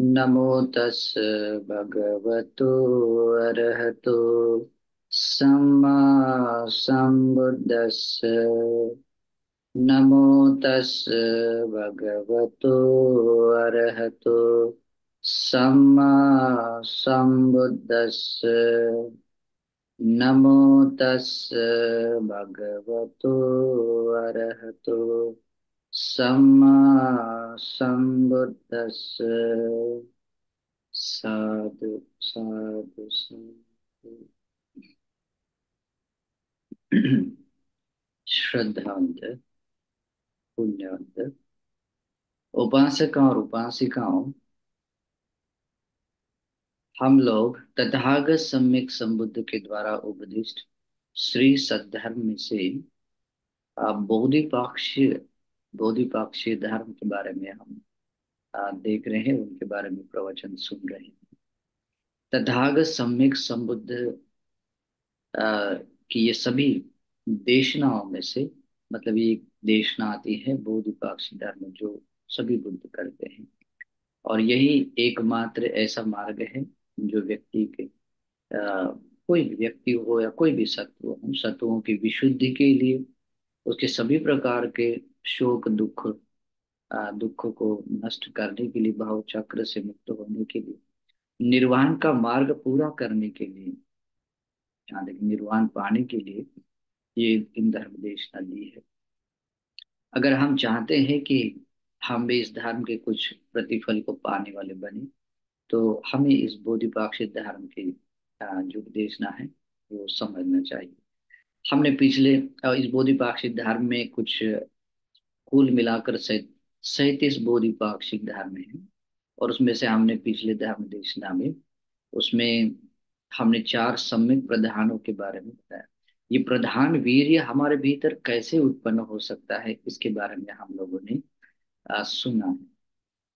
नमो तस् भगवतो अरहतो सम्मा सम्बुद्दस्स। नमो तस् भगवतो अरहतो सम्मा सम्बुद्दस्स। नमो तस् भगवतो अरहतो सम्मा सम्बुद्दस्स। साधु साधु साधु। श्रद्धावंत, पुण्यवंत उपासक और उपासिकाओं, हम लोग तथागत सम्यक संबुद्ध के द्वारा उपदिष्ट श्री सद्धर्म में से बोधिपाक्षी बोधिपाक्षी धर्म के बारे में हम देख रहे हैं, उनके बारे में प्रवचन सुन रहे हैं। तथागत सम्यक संबुद्ध कि ये सभी देशनाओं में से, मतलब ये एक देशना आती है बोधिपाक्षी धर्म जो सभी बुद्ध करते हैं। और यही एकमात्र ऐसा मार्ग है जो व्यक्ति के कोई भी व्यक्ति हो या कोई भी सत्व हो, सत्वों की विशुद्धि के लिए, उसके सभी प्रकार के शोक दुख को नष्ट करने के लिए, भाव चक्र से मुक्त होने के लिए, निर्वाण का मार्ग पूरा करने के लिए, यहाँ देखिए निर्वाण पाने के लिए ये इन धर्म देश दी है। अगर हम चाहते हैं कि हम भी इस धर्म के कुछ प्रतिफल को पाने वाले बने, तो हमें इस बोधिपाक्षिक धर्म के जो उपदेशना है वो समझना चाहिए। हमने पिछले इस बोधिपाक्षिक धर्म में कुछ कुल मिलाकर 37 बोधिपाक्षिक धर्म है। और उसमें से हमने पिछले धर्म देशना में, उसमें हमने 4 सम्यक प्रधानों के बारे में बताया। ये प्रधान वीर्य हमारे भीतर कैसे उत्पन्न हो सकता है, इसके बारे में हम लोगों ने सुना है।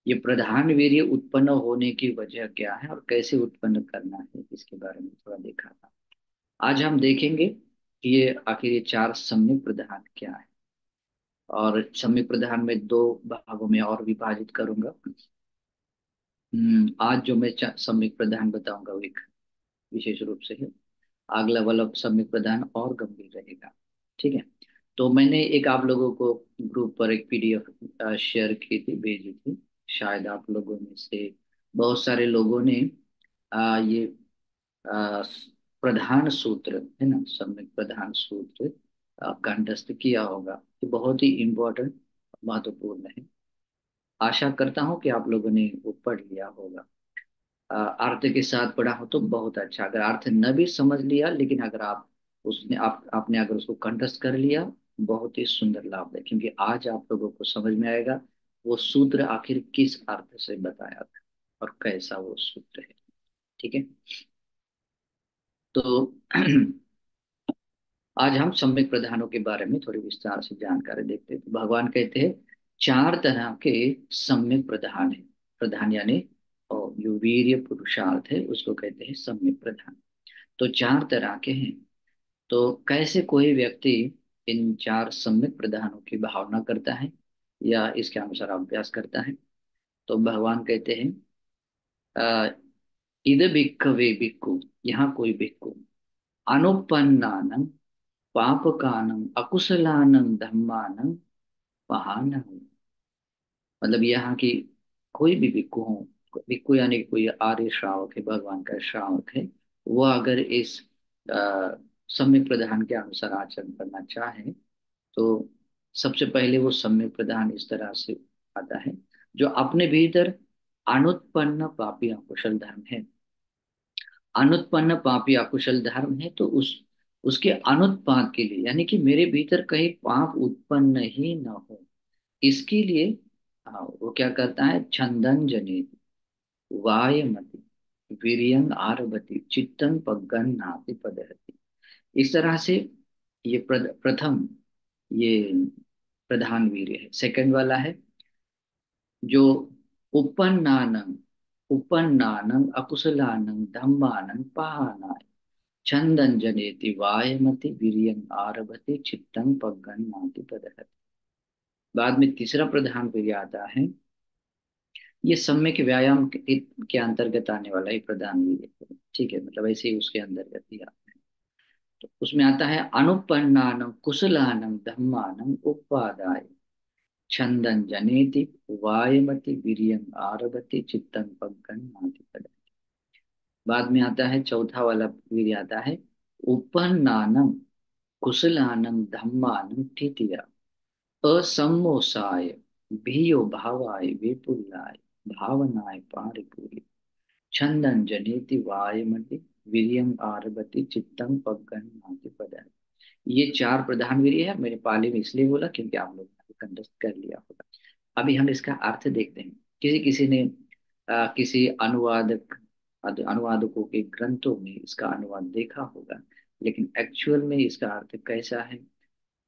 ये प्रधान वीर्य उत्पन्न होने की वजह क्या है और कैसे उत्पन्न करना है, इसके बारे में थोड़ा देखा था। आज हम देखेंगे कि ये आखिर ये 4 सम्यक प्रधान क्या है। और सम्यक प्रधान में 2 भागों में और विभाजित करूंगा। आज जो मैं सम्यक प्रधान बताऊंगा वो एक विशेष रूप से है। अगला वाला सम्यक प्रदान और गंभीर रहेगा। ठीक है। तो मैंने एक आप लोगों को ग्रुप पर एक पीडीएफ शेयर की थी, भेजी थी। शायद आप लोगों में से बहुत सारे लोगों ने ये आ, प्रधान सूत्र है ना, सम्यक प्रधान सूत्र कंठस्थ किया होगा। ये बहुत ही इम्पोर्टेंट, महत्वपूर्ण है। आशा करता हूँ कि आप लोगों ने वो पढ़ लिया होगा। अर्थ के साथ पढ़ा हो तो बहुत अच्छा। अगर अर्थ न भी समझ लिया, लेकिन अगर आपने अगर उसको कंठस्थ कर लिया, बहुत ही सुंदर लाभ है। क्योंकि आज आप लोगों को समझ में आएगा वो सूत्र आखिर किस अर्थ से बताया था और कैसा वो सूत्र है। ठीक है। तो आज हम सम्यक प्रधानों के बारे में थोड़ी विस्तार से जानकारी देखते हैं। तो भगवान कहते हैं 4 तरह के सम्यक प्रधान है। प्रधान यानी और जो वीर्य पुरुषार्थ है उसको कहते हैं सम्यक प्रधान। तो 4 तरह के हैं। तो कैसे कोई व्यक्ति इन 4 सम्यक प्रधानों की भावना करता है या इसके अनुसार अभ्यास करता है। तो भगवान कहते हैं अ, इद भिक्खवे भिक्खु, यहाँ कोई भिक्खु अनुपन्नानं पापकानं अकुशलानं धम्मानं पहानं। मतलब यहाँ की कोई भी भिक्खु हो, भिक्खु यानी कि कोई आर्य श्रावक है, भगवान का श्रावक है, वो अगर इस अ, सम्यक प्रधान के अनुसार आचरण करना चाहे, तो सबसे पहले वो सम्यक प्रधान इस तरह से आता है जो अपने भीतर अनुत्पन्न पापी अकुशल धर्म है। अनुत्पन्न पापी अकुशल धर्म है तो उसके अनुत्पाद के लिए, यानी कि मेरे भीतर कहीं पाप उत्पन्न ही न हो, इसके लिए वो क्या करता है, छंदन जनित वायमति वीर्यं आरभति चित्तन पगन्नाति पदहति। इस तरह से ये प्रथम ये प्रधान वीर्य है। सेकंड वाला है जो उपन्नानं उपन्नानं अकुशलानं धम्मानं पहानाय छंदन जनेति वायमति वीर्यं आरभति चित्तं पगन्नाति पदहति। बाद में तीसरा प्रधान वीर्य आता है ये सम्यक व्यायाम के अंतर्गत आने वाला ही प्रधान वीर्य है। ठीक है, मतलब ऐसे ही उसके अंतर्गत ही आता है। तो उसमें आता है अनुपन्नानम कुशलानम धम्मानम उपादाय छंदन जनेति वायमति वीर्यं आरभति चित्तं पग्गन्नाति पदम्। बाद में आता है चौथा वाला वीर्य आता है उपन्नानम कुशलानम धम्मानम तृतीया असम्मोसाय भियो भावाय विपुलाय भावनाय पारिपूर्य छंदन जनेति वायमति वीर्यं आरभति चित्तं पग्गन्नाति पदम्। ये चार प्रधान वीर्य है। मैंने पाली में इसलिए बोला क्योंकि आप लोग ने कंठस्थ कर लिया होगा। अभी हम इसका अर्थ देखते हैं। किसी किसी ने किसी अनुवादकों के ग्रंथों में इसका अनुवाद देखा होगा, लेकिन एक्चुअल में इसका अर्थ कैसा है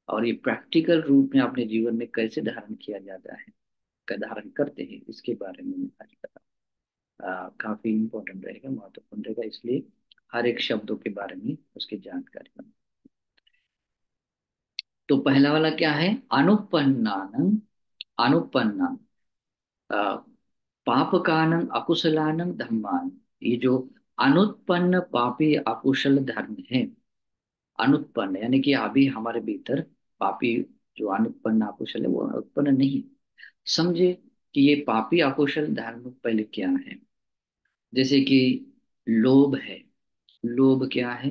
और ये प्रैक्टिकल रूप में अपने जीवन में कैसे धारण किया जाता है, धारण करते हैं, इसके बारे में मैं आज काफी इम्पोर्टेंट रहेगा, महत्वपूर्ण रहेगा, इसलिए हर एक शब्दों के बारे में उसकी जानकारी। तो पहला वाला क्या है, अनुपन्नानं, अनुपन्ना पापकानंग अकुशलानंग धम्मान। ये जो अनुत्पन्न पापी अकुशल धर्म है, अनुत्पन्न यानी कि अभी हमारे भीतर पापी जो अनुत्पन्न अकुशल है वो उत्पन्न नहीं। समझे कि ये पापी अकुशल धर्म पहले क्या है। जैसे कि लोभ है, लोभ क्या है,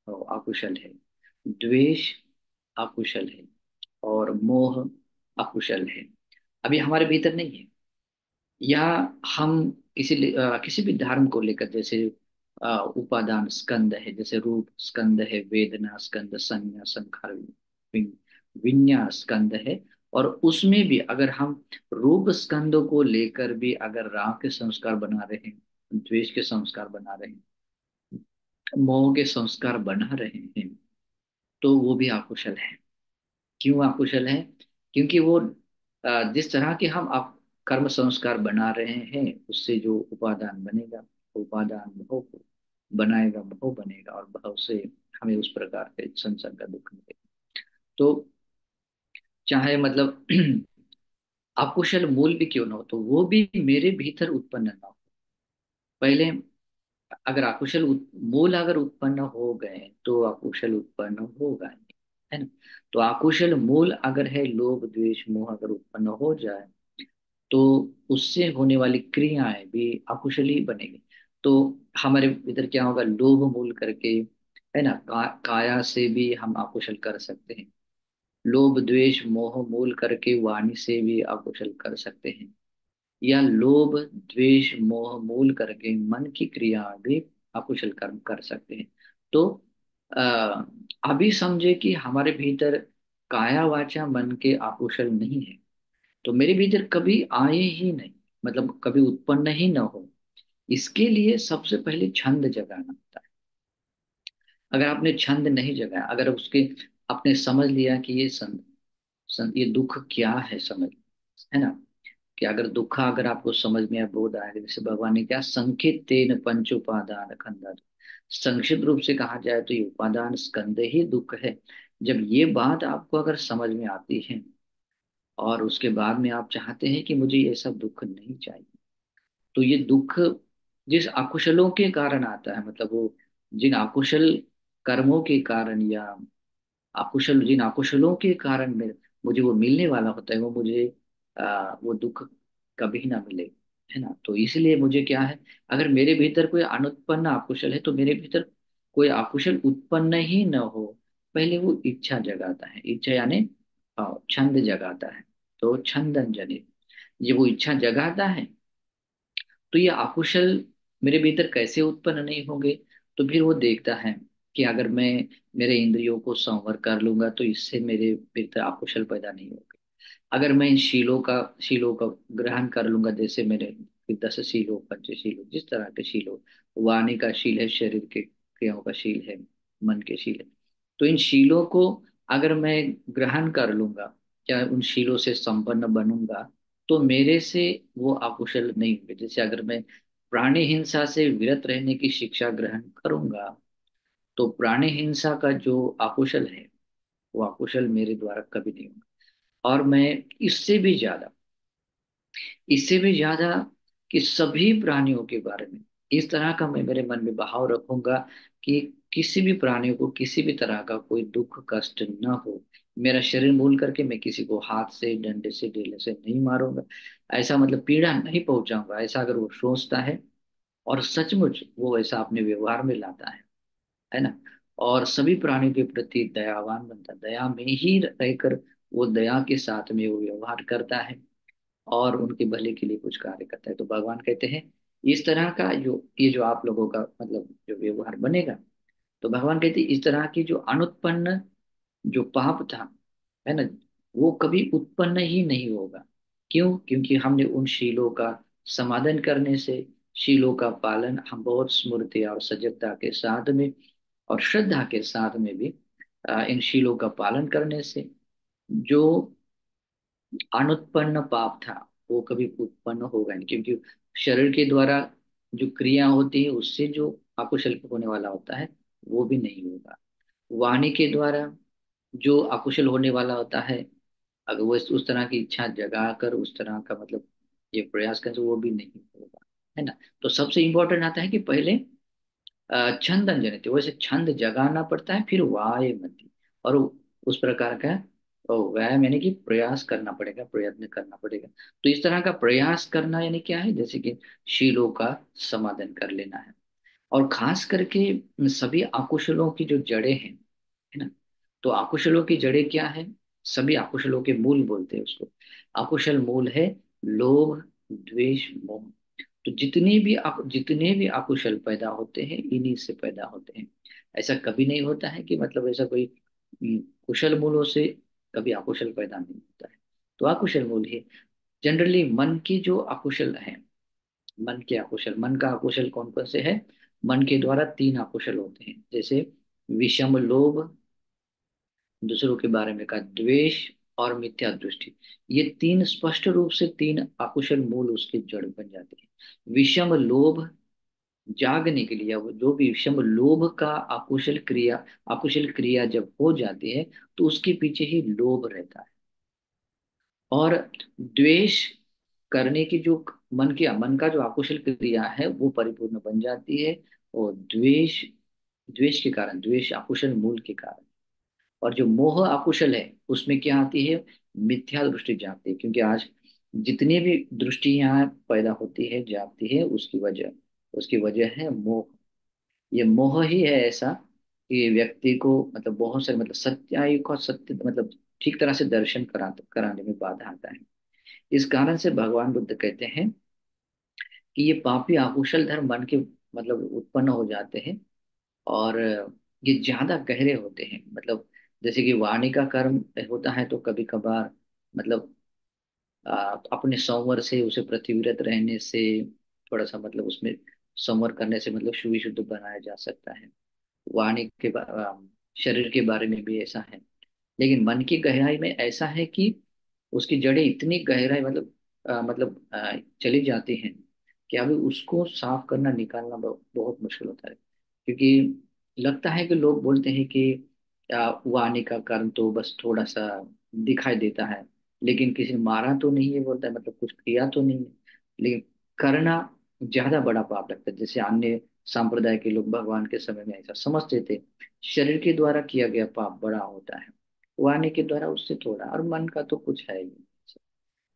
अकुशल है। द्वेष अकुशल है, और मोह अकुशल है। अभी हमारे भीतर नहीं है। या हम किसी भी धर्म को लेकर, जैसे उपादान स्कंद है, जैसे रूप स्कंद है, वेदना स्कंद, संज्ञा संखार विन्यास स्कंद है। और उसमें भी अगर हम रूप स्कंदों को लेकर भी अगर राग के संस्कार बना रहे हैं, द्वेष के संस्कार बना रहे हैं, मोह के संस्कार बना रहे हैं, तो वो भी अकुशल है। क्यों अकुशल है? क्योंकि वो जिस तरह के हम आप कर्म संस्कार बना रहे हैं, उससे जो उपादान बनेगा, उपादान भव को बनाएगा, भव बनेगा, और भव से हमें उस प्रकार के संसार का दुख मिलेगा। तो चाहे मतलब अकुशल मूल भी क्यों ना हो, तो वो भी मेरे भीतर उत्पन्न ना हो। पहले अगर मूल अगर उत्पन्न हो गए तो अकुशल उत्पन्न होगा ही, है ना। तो अकुशल मूल अगर है, लोभ द्वेष मोह अगर उत्पन्न हो जाए, तो उससे होने वाली क्रियाएं भी अकुशल ही बनेगी। तो हमारे इधर क्या होगा, लोभ मूल करके, है ना, काया से भी हम अकुशल कर सकते हैं। लोभ द्वेष मोह मूल करके वाणी से भी अकुशल कर सकते हैं। या लोभ द्वेष मोह मूल करके मन की क्रिया भी अकुशल कर्म कर सकते हैं। तो आ, अभी समझे कि हमारे भीतर काया वाचा मन के अकुशल नहीं है, तो मेरे भीतर कभी आए ही नहीं, मतलब कभी उत्पन्न ही न हो। इसके लिए सबसे पहले छंद जगाना होता है। अगर आपने छंद नहीं जगाया, अगर उसके आपने समझ लिया कि ये दुख क्या है, समझ, है ना, कि अगर दुख अगर आपको समझ में या बोध आएगा, जैसे भगवान ने क्या संकेत तेन पंच उपादान खंडा, संक्षिप्त रूप से कहा जाए तो ये उपादान स्कंद ही दुख है। जब ये बात आपको अगर समझ में आती है, और उसके बाद में आप चाहते हैं कि मुझे ये सब दुख नहीं चाहिए, तो ये दुख जिस अकुशलों के कारण आता है, मतलब वो जिन अकुशल कर्मों के कारण, या जिन अकुशलों के कारण मुझे वो मिलने वाला होता है, वो मुझे वो दुख कभी ना मिले, है ना। तो इसलिए मुझे क्या है, अगर मेरे भीतर कोई अनुत्पन्न अकुशल है, तो मेरे भीतर कोई अकुशल उत्पन्न ही न हो, पहले वो इच्छा जगाता है। इच्छा यानी छंद जगाता है। तो छंदन जनित, ये वो इच्छा जगाता है, तो ये अकुशल मेरे भीतर कैसे उत्पन्न नहीं होंगे। तो फिर वो देखता है कि अगर मैं मेरे इंद्रियों को संवर कर लूंगा, तो इससे मेरे भीतर अकुशल पैदा नहीं होगा। अगर मैं इन शीलों का ग्रहण कर लूंगा, जैसे मेरे 10 शीलों, पंचशीलों, जिस तरह के शीलों, वाणी का शील है, शरीर के क्रियाओं का शील है, मन के शील है, तो इन शीलों को अगर मैं ग्रहण कर लूंगा, या उन शीलों से संपन्न बनूंगा, तो मेरे से वो अकुशल नहीं होंगे। जैसे अगर मैं प्राणी हिंसा से विरत रहने की शिक्षा ग्रहण करूंगा, तो प्राणी हिंसा का जो अकुशल है, वो अकुशल मेरे द्वारा कभी नहीं होगा। और मैं इससे भी ज्यादा, इससे भी ज्यादा कि सभी प्राणियों के बारे में इस तरह का मैं मेरे मन में भाव रखूंगा कि किसी भी प्राणियों को किसी भी तरह का कोई दुख कष्ट न हो। मेरा शरीर मूल करके मैं किसी को हाथ से डंडे से ढेले से नहीं मारूंगा, ऐसा मतलब पीड़ा नहीं पहुंचाऊंगा, ऐसा अगर वो सोचता है और सचमुच वो ऐसा अपने व्यवहार में लाता है ना, और सभी प्राणियों के प्रति दयावान बनता है, दया में ही रहकर वो दया के साथ में वो व्यवहार करता है और उनके भले के लिए कुछ कार्य करता है, तो भगवान कहते हैं इस तरह का जो ये जो आप लोगों का मतलब जो व्यवहार बनेगा, तो भगवान कहते हैं इस तरह की जो अनुत्पन्न जो पाप था, है ना, वो कभी उत्पन्न ही नहीं होगा। क्यों? क्योंकि हमने उन शीलों का समाधान करने से, शीलों का पालन हम बहुत स्मृति और सजगता के साथ में और श्रद्धा के साथ में भी इन शीलों का पालन करने से जो अनुत्पन्न पाप था वो कभी उत्पन्न होगा नहीं, क्योंकि शरीर के द्वारा जो क्रिया होती है उससे जो अकुशल होने वाला होता है वो भी नहीं होगा। वाणी के द्वारा जो अकुशल होने वाला होता है, अगर वो उस तरह की इच्छा जगा कर उस तरह का मतलब ये प्रयास करें तो वो भी नहीं होगा, है ना। तो सबसे इम्पोर्टेंट आता है कि पहले छंदन जनित वैसे छंद जगाना पड़ता है, फिर वाय मति और उस प्रकार का व्यायाम यानी कि प्रयास करना पड़ेगा, प्रयत्न करना पड़ेगा। तो इस तरह का प्रयास करना यानी क्या है, जैसे कि शीलों का समाधान कर लेना है। और खास करके सभी अकुशलों की जो जड़ें हैं, है ना, तो अकुशलों की जड़ें क्या है, सभी अकुशलों के मूल बोलते हैं उसको। अकुशल मूल है लोभ, द्वेष, मोह। तो जितने भी अकुशल पैदा होते हैं इन्हीं से पैदा होते हैं। ऐसा कभी नहीं होता है कि मतलब ऐसा कोई कुशल मूलों से कभी अकुशल पैदा नहीं होता है। तो अकुशल मूल है जनरली मन की जो अकुशल है, मन के अकुशल, मन का अकुशल कौन कौन से है, मन के द्वारा तीन अकुशल होते हैं, जैसे विषम लोभ, दूसरों के बारे में का द्वेष और मिथ्या दृष्टि। ये तीन स्पष्ट रूप से तीन अकुशल मूल उसके जड़ बन जाते हैं। विषम लोभ जागने के लिए, अब जो भी विषम लोभ का अकुशल क्रिया जब हो जाती है तो उसके पीछे ही लोभ रहता है। और द्वेष करने की जो मन का जो अकुशल क्रिया है वो परिपूर्ण बन जाती है। और द्वेष द्वेष के कारण, द्वेष अकुशल मूल के कारण। और जो मोह अकुशल है उसमें क्या आती है, मिथ्या दृष्टि जागती है, क्योंकि आज जितनी भी दृष्टियां पैदा होती है जागती है उसकी वजह है मोह। ये मोह ही है ऐसा कि व्यक्ति को मतलब बहुत सारे मतलब सत्यायु का सत्य मतलब ठीक तरह से दर्शन कराने में बाधा आता है। इस कारण से भगवान बुद्ध कहते हैं कि ये पापी आकुशल धर्म मन के मतलब उत्पन्न हो जाते हैं और ये ज्यादा गहरे होते हैं। मतलब जैसे कि वाणी का कर्म होता है तो कभी कभार मतलब अपने संवर से उसे प्रतिविरत रहने से थोड़ा सा मतलब उसमें संवर करने से मतलब शुभ शुद्ध बनाया जा सकता है। वाणी शरीर के बारे में भी ऐसा है। लेकिन मन की गहराई में ऐसा है कि उसकी जड़ें इतनी गहराई चली जाती हैं कि अभी उसको साफ करना निकालना बहुत मुश्किल होता है। क्योंकि लगता है कि लोग बोलते हैं कि वाणी का कर्म तो बस थोड़ा सा दिखाई देता है, लेकिन किसी ने मारा तो नहीं है, बोलता है मतलब कुछ किया तो नहीं है। लेकिन करना ज्यादा बड़ा पाप लगता है। जैसे अन्य संप्रदाय के लोग भगवान के समय में ऐसा समझते थे, शरीर के द्वारा किया गया पाप बड़ा होता है, वाणी के द्वारा उससे थोड़ा, और मन का तो कुछ है ही नहीं।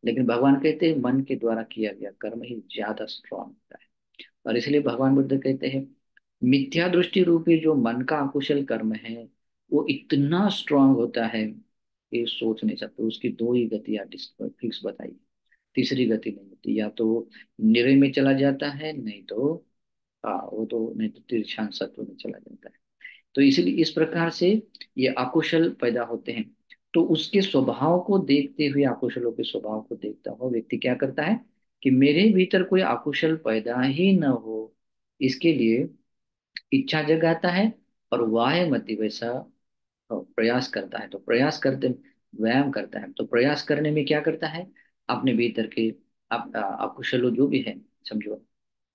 लेकिन भगवान कहते हैं मन के द्वारा किया गया कर्म ही ज्यादा स्ट्रांग होता है। और इसलिए भगवान बुद्ध कहते हैं मिथ्या दृष्टि रूपी जो मन का अकुशल कर्म है वो इतना स्ट्रांग होता है कि सोच नहीं सकते। उसकी दो ही गतियां फिक्स बताई, तीसरी गति नहीं होती, या तो वो निरय में चला जाता है, नहीं तो वो तो नहीं तो तिरछान सत्व में चला जाता है। तो इसीलिए इस प्रकार से ये अकुशल पैदा होते हैं। तो उसके स्वभाव को देखते हुए, अकुशलों के स्वभाव को देखता हुआ व्यक्ति क्या करता है कि मेरे भीतर कोई अकुशल पैदा ही न हो, इसके लिए इच्छा जगाता है और वाह मति वैसा प्रयास करता है। तो प्रयास करते व्यायाम करता है, तो प्रयास करने में क्या करता है, अपने भीतर के अकुशलों जो भी है समझो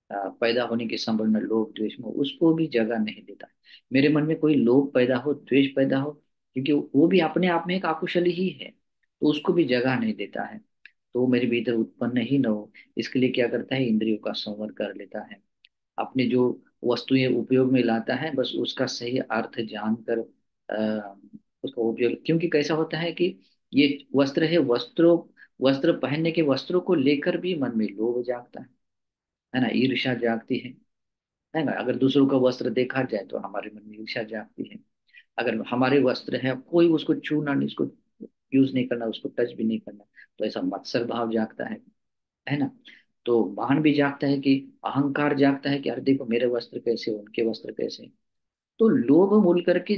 पैदा होने की संभावना, लोभ द्वेष मोह, उसको भी जगह नहीं देता। मेरे मन में कोई लोभ पैदा हो, द्वेष पैदा हो, क्योंकि वो भी अपने आप में एक अकुशल ही है, तो उसको भी जगह नहीं देता है। तो वो मेरे भीतर उत्पन्न ही न हो, इसके लिए क्या करता है, इंद्रियों का संवर कर लेता है। अपने जो वस्तुएं उपयोग में लाता है बस उसका सही अर्थ जानकर उसका उपयोग, क्योंकि कैसा होता है कि ये वस्त्र है, वस्त्र पहनने के वस्त्रों को लेकर भी मन में लोभ जागता है ना, ईर्ष्या जागती है ना। अगर दूसरों का वस्त्र देखा जाए तो हमारे मन में ईर्ष्या जागती है। अगर हमारे वस्त्र है, कोई उसको छूना नहीं, उसको यूज नहीं करना, उसको टच भी नहीं करना, तो ऐसा मत्सर भाव जागता है ना। तो मान भी जागता है कि अहंकार जागता है कि अरे देखो मेरे वस्त्र कैसे, उनके वस्त्र कैसे। तो लोभ मूल करके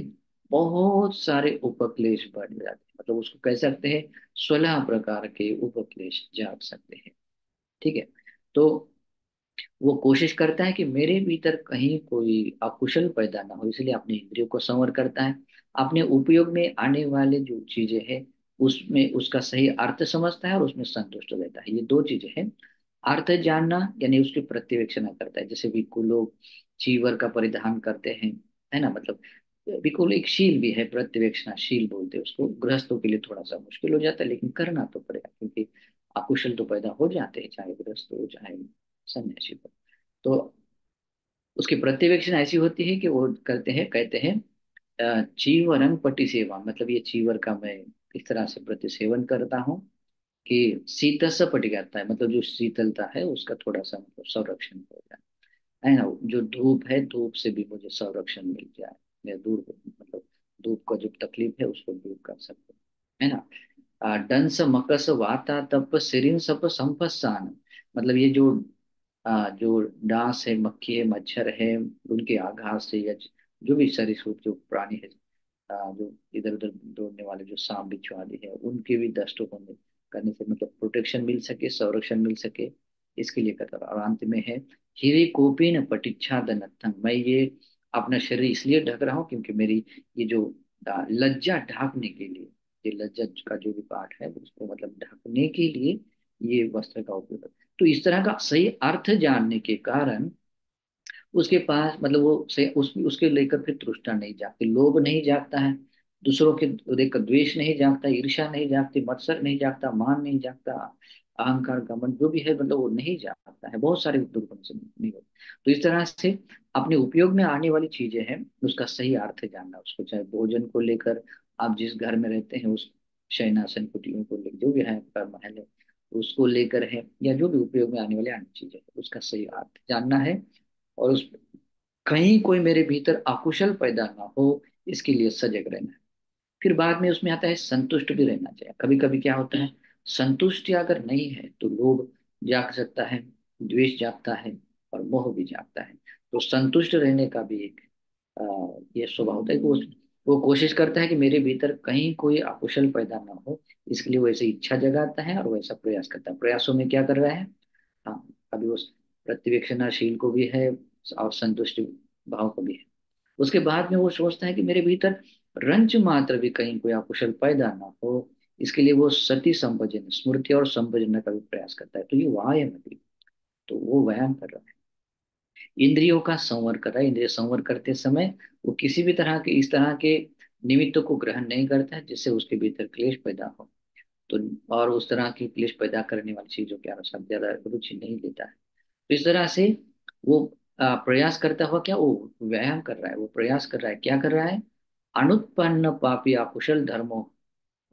बहुत सारे उपक्लेश बढ़ जाते हैं, मतलब उसको कह सकते हैं 16 प्रकार के उपक्लेश जाग सकते हैं। ठीक है। तो वो कोशिश करता है कि मेरे भीतर कहीं कोई अकुशल पैदा ना हो, इसलिए अपने इंद्रियों को संवर करता है। अपने उपयोग में आने वाले जो चीजें हैं उसमें उसका सही अर्थ समझता है और उसमें संतुष्ट रहता है। ये दो चीजें हैं। अर्थ जानना यानी उसकी प्रत्यवेक्षणा करता है, जैसे भिक्षु लोग चीवर का परिधान करते हैं, है ना। मतलब बिल्कुल एक शील भी है, प्रत्यवेक्षणा शील बोलते हैं उसको। गृहस्थों के लिए थोड़ा सा मुश्किल हो जाता है लेकिन करना तो पड़ेगा, क्योंकि अकुशल तो पैदा हो जाते हैं, चाहे गृहस्थ हो चाहे सन्यासी हो। तो उसकी प्रत्यवेक्षण ऐसी होती है कि वो करते हैं, कहते हैं चीवरम पटी सेवा, मतलब ये चीवर का मैं इस तरह से प्रति सेवन करता हूँ कि शीतस पटी करता है, मतलब जो शीतलता है उसका थोड़ा सा मतलब संरक्षण हो जाए, है ना। जो धूप है, धूप से भी मुझे संरक्षण मिल जाए, मैं दूर मतलब धूप का जो तकलीफ है उसको दूर कर सकते हैं, है ना। डंस मकस वाता तप सिरिन सप संपस्सान, मतलब ये जो डांस है, मक्खी है, मच्छर है, उनके आघात से या जो भी सरीसृप जो प्राणी है, जो इधर उधर दौड़ने वाले जो सांप बिच्छू आदि है, उनके भी दष्टों को करने से मतलब प्रोटेक्शन मिल सके, संरक्षण मिल सके, इसके लिए करता है। और अंत में है हिरे कोपिन पटिच्छादनत्थं, मैं ये अपना शरीर इसलिए ढक रहा हूँ क्योंकि मेरी ये जो लज्जा ढांपने के लिए, ये लज्जा का जो भी पार्ट है उसको मतलब ढकने के लिए ये वस्त्र का उपयोग है। तो इस तरह का सही अर्थ जानने के कारण उसके पास मतलब वो से उसके लेकर फिर तृष्णा नहीं जागती, लोभ नहीं जागता है, दूसरों के देखकर द्वेष नहीं जागता, ईर्ष्या नहीं जागती, मत्सर नहीं जागता, मान नहीं जागता, अहंकार घमंड जो भी है मतलब वो नहीं जागता है, बहुत सारे दुर्गुण से नहीं होते। तो इस तरह से अपने उपयोग में आने वाली चीजें हैं उसका सही अर्थ जानना, उसको चाहे भोजन को लेकर, आप जिस घर में रहते हैं उस शयनासन कुटियों को लेकर, जो भी है आपका महल है उसको लेकर है, या जो भी उपयोग में आने वाली अन्य चीजें हैं, उसका सही अर्थ जानना है। और उस कहीं कोई मेरे भीतर अकुशल पैदा ना हो, इसके लिए सजग रहना है। फिर बाद में उसमें आता है संतुष्ट भी रहना चाहिए। कभी कभी क्या होता है, संतुष्टि अगर नहीं है तो लोभ जाग सकता है, द्वेष जागता है और मोह भी जागता है। तो संतुष्ट रहने का भी एक ये स्वभाव होता है कि वो कोशिश करता है कि मेरे भीतर कहीं कोई अकुशल पैदा ना हो, इसके लिए वो ऐसे इच्छा जगाता है और वैसा प्रयास करता है। प्रयासों में क्या कर रहा है, हाँ, अभी उस प्रतिवेक्षणाशील को भी है और संतुष्टि भाव को भी है। उसके बाद में वो सोचता है कि मेरे भीतर रंच मात्र भी कहीं कोई अकुशल पैदा ना हो, इसके लिए वो सती संपजन स्मृति और संपजन का भी प्रयास करता है। तो ये व्यायाम है, तो वो व्यायाम कर रहा है, इंद्रियों का संवर कर रहा है। इंद्रिय संवर करते समय वो किसी भी तरह के इस तरह के निमित्तों को ग्रहण नहीं करता है जिससे उसके भीतर क्लेश पैदा हो। तो और उस तरह की क्लेश पैदा करने वाली चीजों के अनुसार ज्यादा रुचि नहीं लेता है। तो इस तरह से वो प्रयास करता हुआ क्या, वो व्यायाम कर रहा है, वो प्रयास कर रहा है, क्या कर रहा है, अनुत्पन्न पापी अकुशल धर्मों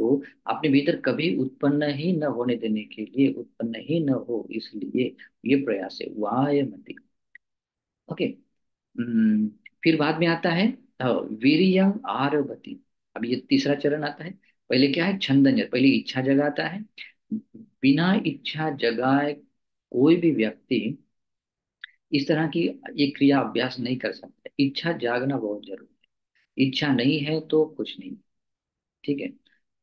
को अपने भीतर कभी उत्पन्न ही न होने देने के लिए, उत्पन्न ही न हो इसलिए ये प्रयास है वायमति। ओके। फिर बाद में आता है वीरियं आरभति। अब ये तीसरा चरण आता है। पहले क्या है, छंदन, पहले इच्छा जगाता है। बिना इच्छा जगाए कोई भी व्यक्ति इस तरह की ये क्रिया अभ्यास नहीं कर सकता। इच्छा जागना बहुत जरूरी है, इच्छा नहीं है तो कुछ नहीं। ठीक है।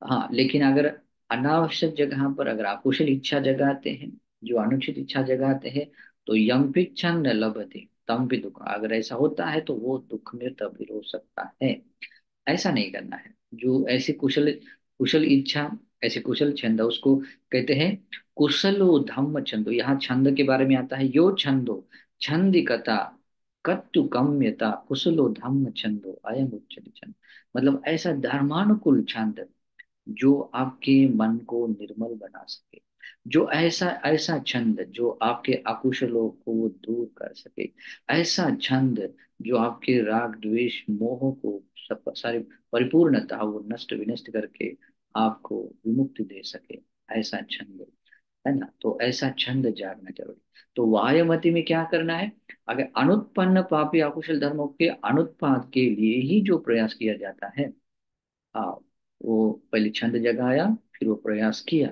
हाँ, लेकिन अगर अनावश्यक जगह पर अगर अकुशल इच्छा जगाते हैं, जो अनुचित इच्छा जगाते हैं, तो यम पिच्छन न लभते तम भी दुख, अगर ऐसा होता है तो वो दुख में तब्दील हो सकता है। ऐसा नहीं करना है। जो ऐसी कुशल कुशल इच्छा, ऐसे कुशल छंद उसको कहते हैं कुशलो धम्म छंदो। यहाँ छंद के बारे में आता है, यो छंदो छंदिकता कत्तु कम्यता कुशलो धम्म छंदो अयम उच्चति छंद, मतलब ऐसा धर्मानुकूल छंद जो आपके मन को निर्मल बना सके, जो ऐसा ऐसा छंद जो आपके अकुशलों को वो दूर कर सके, ऐसा छंद जो आपके राग द्वेष मोह को सब सारी परिपूर्णता वो नष्ट विनष्ट करके आपको विमुक्ति दे सके, ऐसा छंद, है ना। तो ऐसा छंद जागना जरूरी। तो वायमती में क्या करना है, अगर अनुत्पन्न पापी अकुशल धर्मों के अनुत्पाद के लिए ही जो प्रयास किया जाता है, हाँ, वो पहले छंद जगाया, फिर वो प्रयास किया।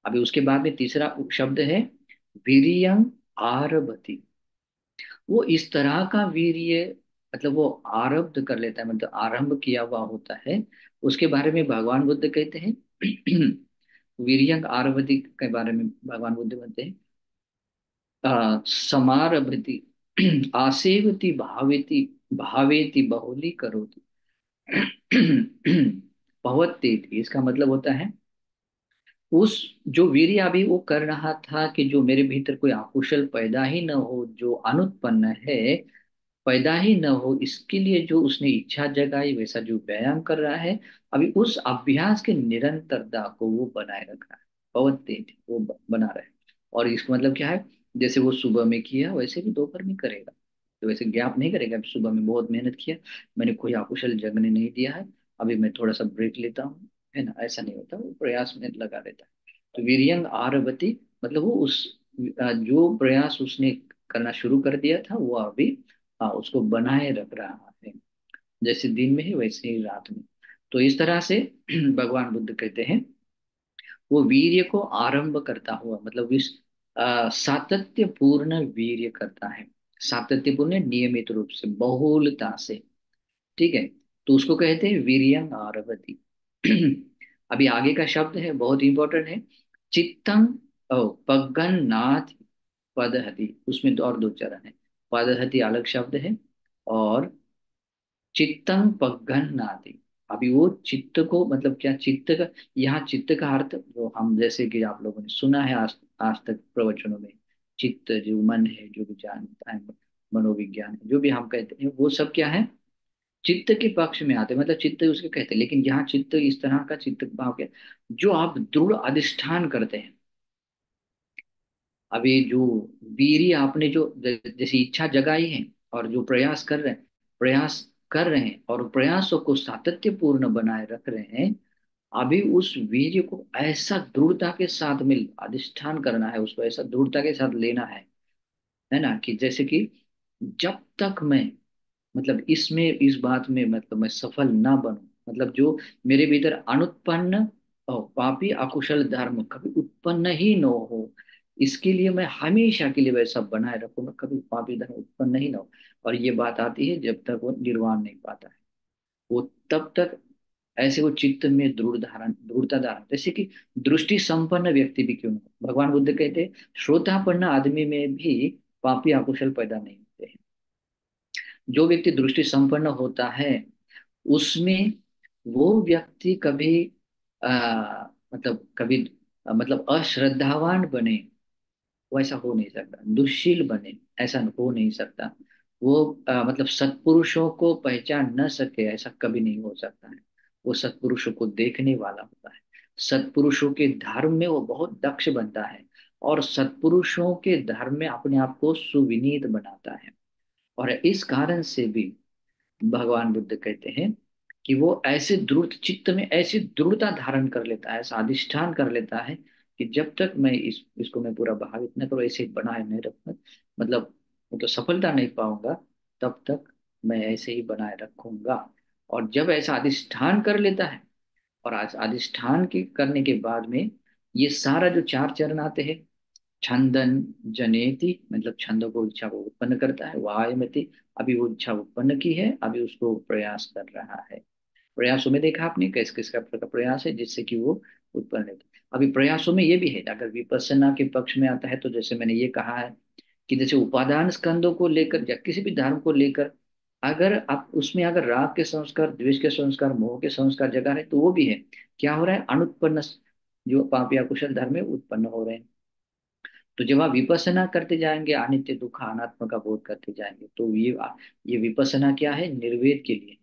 अभी उसके बाद में तीसरा शब्द है वीरियं आरभति। वो इस तरह का वीर्य, मतलब वो आरब्ध कर लेता है, मतलब आरंभ किया हुआ होता है। उसके बारे में भगवान बुद्ध कहते हैं वीरियं आरभति के बारे में भगवान बुद्ध कहते हैं समारभति आसेवति भावेति भावेति बहुली करोति भवत्येति। इसका मतलब होता है उस जो वीर्य अभी वो कर रहा था कि जो मेरे भीतर कोई आकुशल पैदा ही न हो, जो अनुत्पन्न है पैदा ही न हो, इसके लिए जो उसने इच्छा जगाई, वैसा जो व्यायाम कर रहा है, अभी उस अभ्यास की निरंतरता को वो बनाए रख रहा है, बहुत तेज वो बना रहा है। और इसका मतलब क्या है, जैसे वो सुबह में किया वैसे भी दोपहर में करेगा। तो वैसे गैप नहीं करेगा, अभी सुबह में बहुत मेहनत किया, मैंने कोई अकुशल जगने नहीं दिया है, अभी मैं थोड़ा सा ब्रेक लेता हूँ, है ना, ऐसा नहीं होता, वो प्रयास में लगा रहता है। तो वीर्यंग आरभति मतलब वो उस जो प्रयास उसने करना शुरू कर दिया था वो अभी, हाँ, उसको बनाए रख रहा है। जैसे दिन में है वैसे ही रात में। तो इस तरह से भगवान बुद्ध कहते हैं वो वीर्य को आरंभ करता हुआ, मतलब इस सातत्यपूर्ण वीर्य करता है, सातत्यपूर्ण नियमित रूप से बहुलता से, ठीक है। तो उसको कहते हैं वीर्यं आरभति। अभी आगे का शब्द है बहुत इंपॉर्टेंट है, चित्तं पगन्नाथ पदहति। उसमें और दो चरण है, पदहति अलग शब्द है, और चित्तं पगन्नाति। अभी वो चित्त को मतलब क्या, चित्त का, यहाँ चित्त का अर्थ जो हम जैसे कि आप लोगों ने सुना है आज तक प्रवचनों में, चित्त जो मन है, जो भी जानता है, मनोविज्ञान है, जो भी हम कहते हैं वो सब क्या है, चित्त के पक्ष में आते हैं, मतलब चित्त उसके कहते हैं। लेकिन यहाँ चित्त इस तरह का चित्त भाव क्या, जो आप दृढ़ अधिष्ठान करते हैं। अभी जो वीरी आपने जो जैसी इच्छा जगाई है, और जो प्रयास कर रहे हैं और प्रयासों को सातत्यपूर्ण बनाए रख रहे हैं, अभी उस वीर्य को ऐसा दृढ़ता के साथ में अधिष्ठान करना है, उसको ऐसा दृढ़ता के साथ लेना है ना, कि जैसे कि जब तक मैं, मतलब इसमें इस बात में मतलब मैं सफल ना बनूं, मतलब जो मेरे भीतर अनुत्पन्न और पापी अकुशल धर्म कभी उत्पन्न ही न हो, इसके लिए मैं हमेशा के लिए वैसा बनाए रखूंगा, कभी पापी धर्म उत्पन्न ही ना हो। और ये बात आती है जब तक वो निर्वाण नहीं पाता है, वो तब तक ऐसे वो चित्त में दृढ़ता धारण, जैसे कि दृष्टि संपन्न व्यक्ति भी क्यों ना हो, भगवान बुद्ध कहते हैं श्रोतापन्न आदमी में भी पापी अकुशल पैदा नहीं होते हैं। जो व्यक्ति दृष्टि संपन्न होता है उसमें वो व्यक्ति कभी मतलब कभी मतलब अश्रद्धावान बने, वैसा हो नहीं सकता, दुश्शील बने, ऐसा हो नहीं सकता, वो मतलब सत्पुरुषों को पहचान न सके, ऐसा कभी नहीं हो सकता है। वो सत्पुरुषों को देखने वाला होता है, सत्पुरुषों के धर्म में वो बहुत दक्ष बनता है, और सत्पुरुषों के धर्म में अपने आप को सुविनीत बनाता है। और इस कारण से भी भगवान बुद्ध कहते हैं कि वो ऐसे दृढ़ चित्त में ऐसी दृढ़ता धारण कर लेता है, ऐसा अधिष्ठान कर लेता है कि जब तक मैं इसको मैं पूरा भावित न करूँ, ऐसे बनाए नहीं रखूँ, मतलब सफलता नहीं पाऊंगा, तब तक मैं ऐसे ही बनाए रखूंगा। और जब ऐसा अधिष्ठान कर लेता है, और आज अधिष्ठान के करने के बाद में ये सारा जो चार चरण आते हैं, छंदन जनेति, मतलब छंद को इच्छा को उत्पन्न करता है, वायमति, अभी वो इच्छा उत्पन्न की है, अभी उसको प्रयास कर रहा है। प्रयासों में देखा आपने किस किस का प्रयास है जिससे कि वो उत्पन्न होता है। अभी प्रयासों में ये भी है, अगर विपස්සना के पक्ष में आता है तो जैसे मैंने ये कहा है कि जैसे उपादान स्कंदों को लेकर या किसी भी धर्म को लेकर, अगर आप उसमें अगर राग के संस्कार, द्वेष के संस्कार, मोह के संस्कार जगा रहे हैं, तो वो भी है, क्या हो रहा है, अनुत्पन्न जो पाप या कुशल धर्म है उत्पन्न हो रहे हैं। तो जब आप विपස්සना करते जाएंगे, अनित्य दुख अनात्म का बोध करते जाएंगे, तो ये विपස්සना क्या है, निर्वेद के लिए।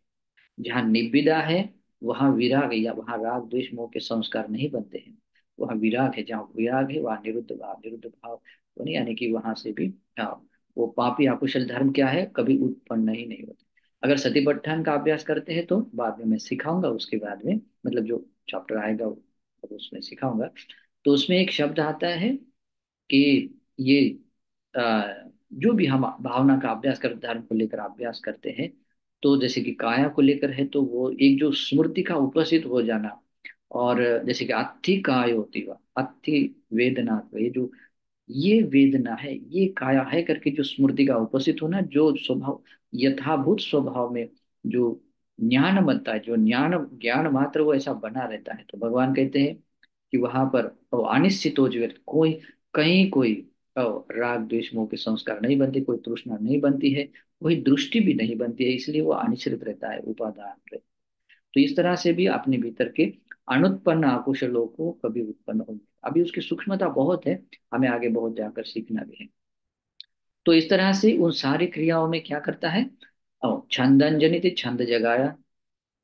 जहाँ निब्बिदा है वहाँ विराग या वहाँ राग द्वेष मोह के संस्कार नहीं बनते हैं। वहाँ विराग है, जहाँ विराग है वहाँ निरुद्ध भाव तो नहीं, यानी कि वहां से भी, हाँ, वो पापी अकुशल धर्म क्या है, कभी उत्पन्न ही नहीं होते। अगर सतिपट्ठन का अभ्यास करते हैं तो बाद में मैं सिखाऊंगा, उसके बाद में मतलब जो चैप्टर आएगा तो उसमें सिखाऊंगा। तो उसमें एक शब्द आता है कि ये जो भी हम भावना का अभ्यास कर, धर्म को लेकर अभ्यास करते हैं, तो जैसे कि काया को लेकर है तो वो एक जो स्मृति का उपस्थित हो जाना, और जैसे कि अस्थि काय होती हुआ अस्थि वेदना, तो ये वेदना है, ये काया है करके जो स्मृति का उपस्थित होना, जो स्वभाव यथाभूत स्वभाव में जो ज्ञान बनता है, जो ज्ञान ज्ञान मात्र वो ऐसा बना रहता है, तो भगवान कहते हैं कि वहां पर अनिश्चित हो, जो कोई कहीं कोई राग द्वेष मोह के संस्कार नहीं बनते, कोई तृष्णा नहीं बनती है, कोई दृष्टि भी नहीं बनती है, इसलिए वो अनिश्चित रहता है, उपादान रहता है। तो इस तरह से भी अपने भीतर के अनुत्पन्न आकुशलों को कभी उत्पन्न होंगे, अभी उसकी सूक्ष्मता बहुत है, हमें आगे बहुत जाकर सीखना भी है। तो इस तरह से उन सारी क्रियाओं में क्या करता है, छंदन जनित, छंद जगाया,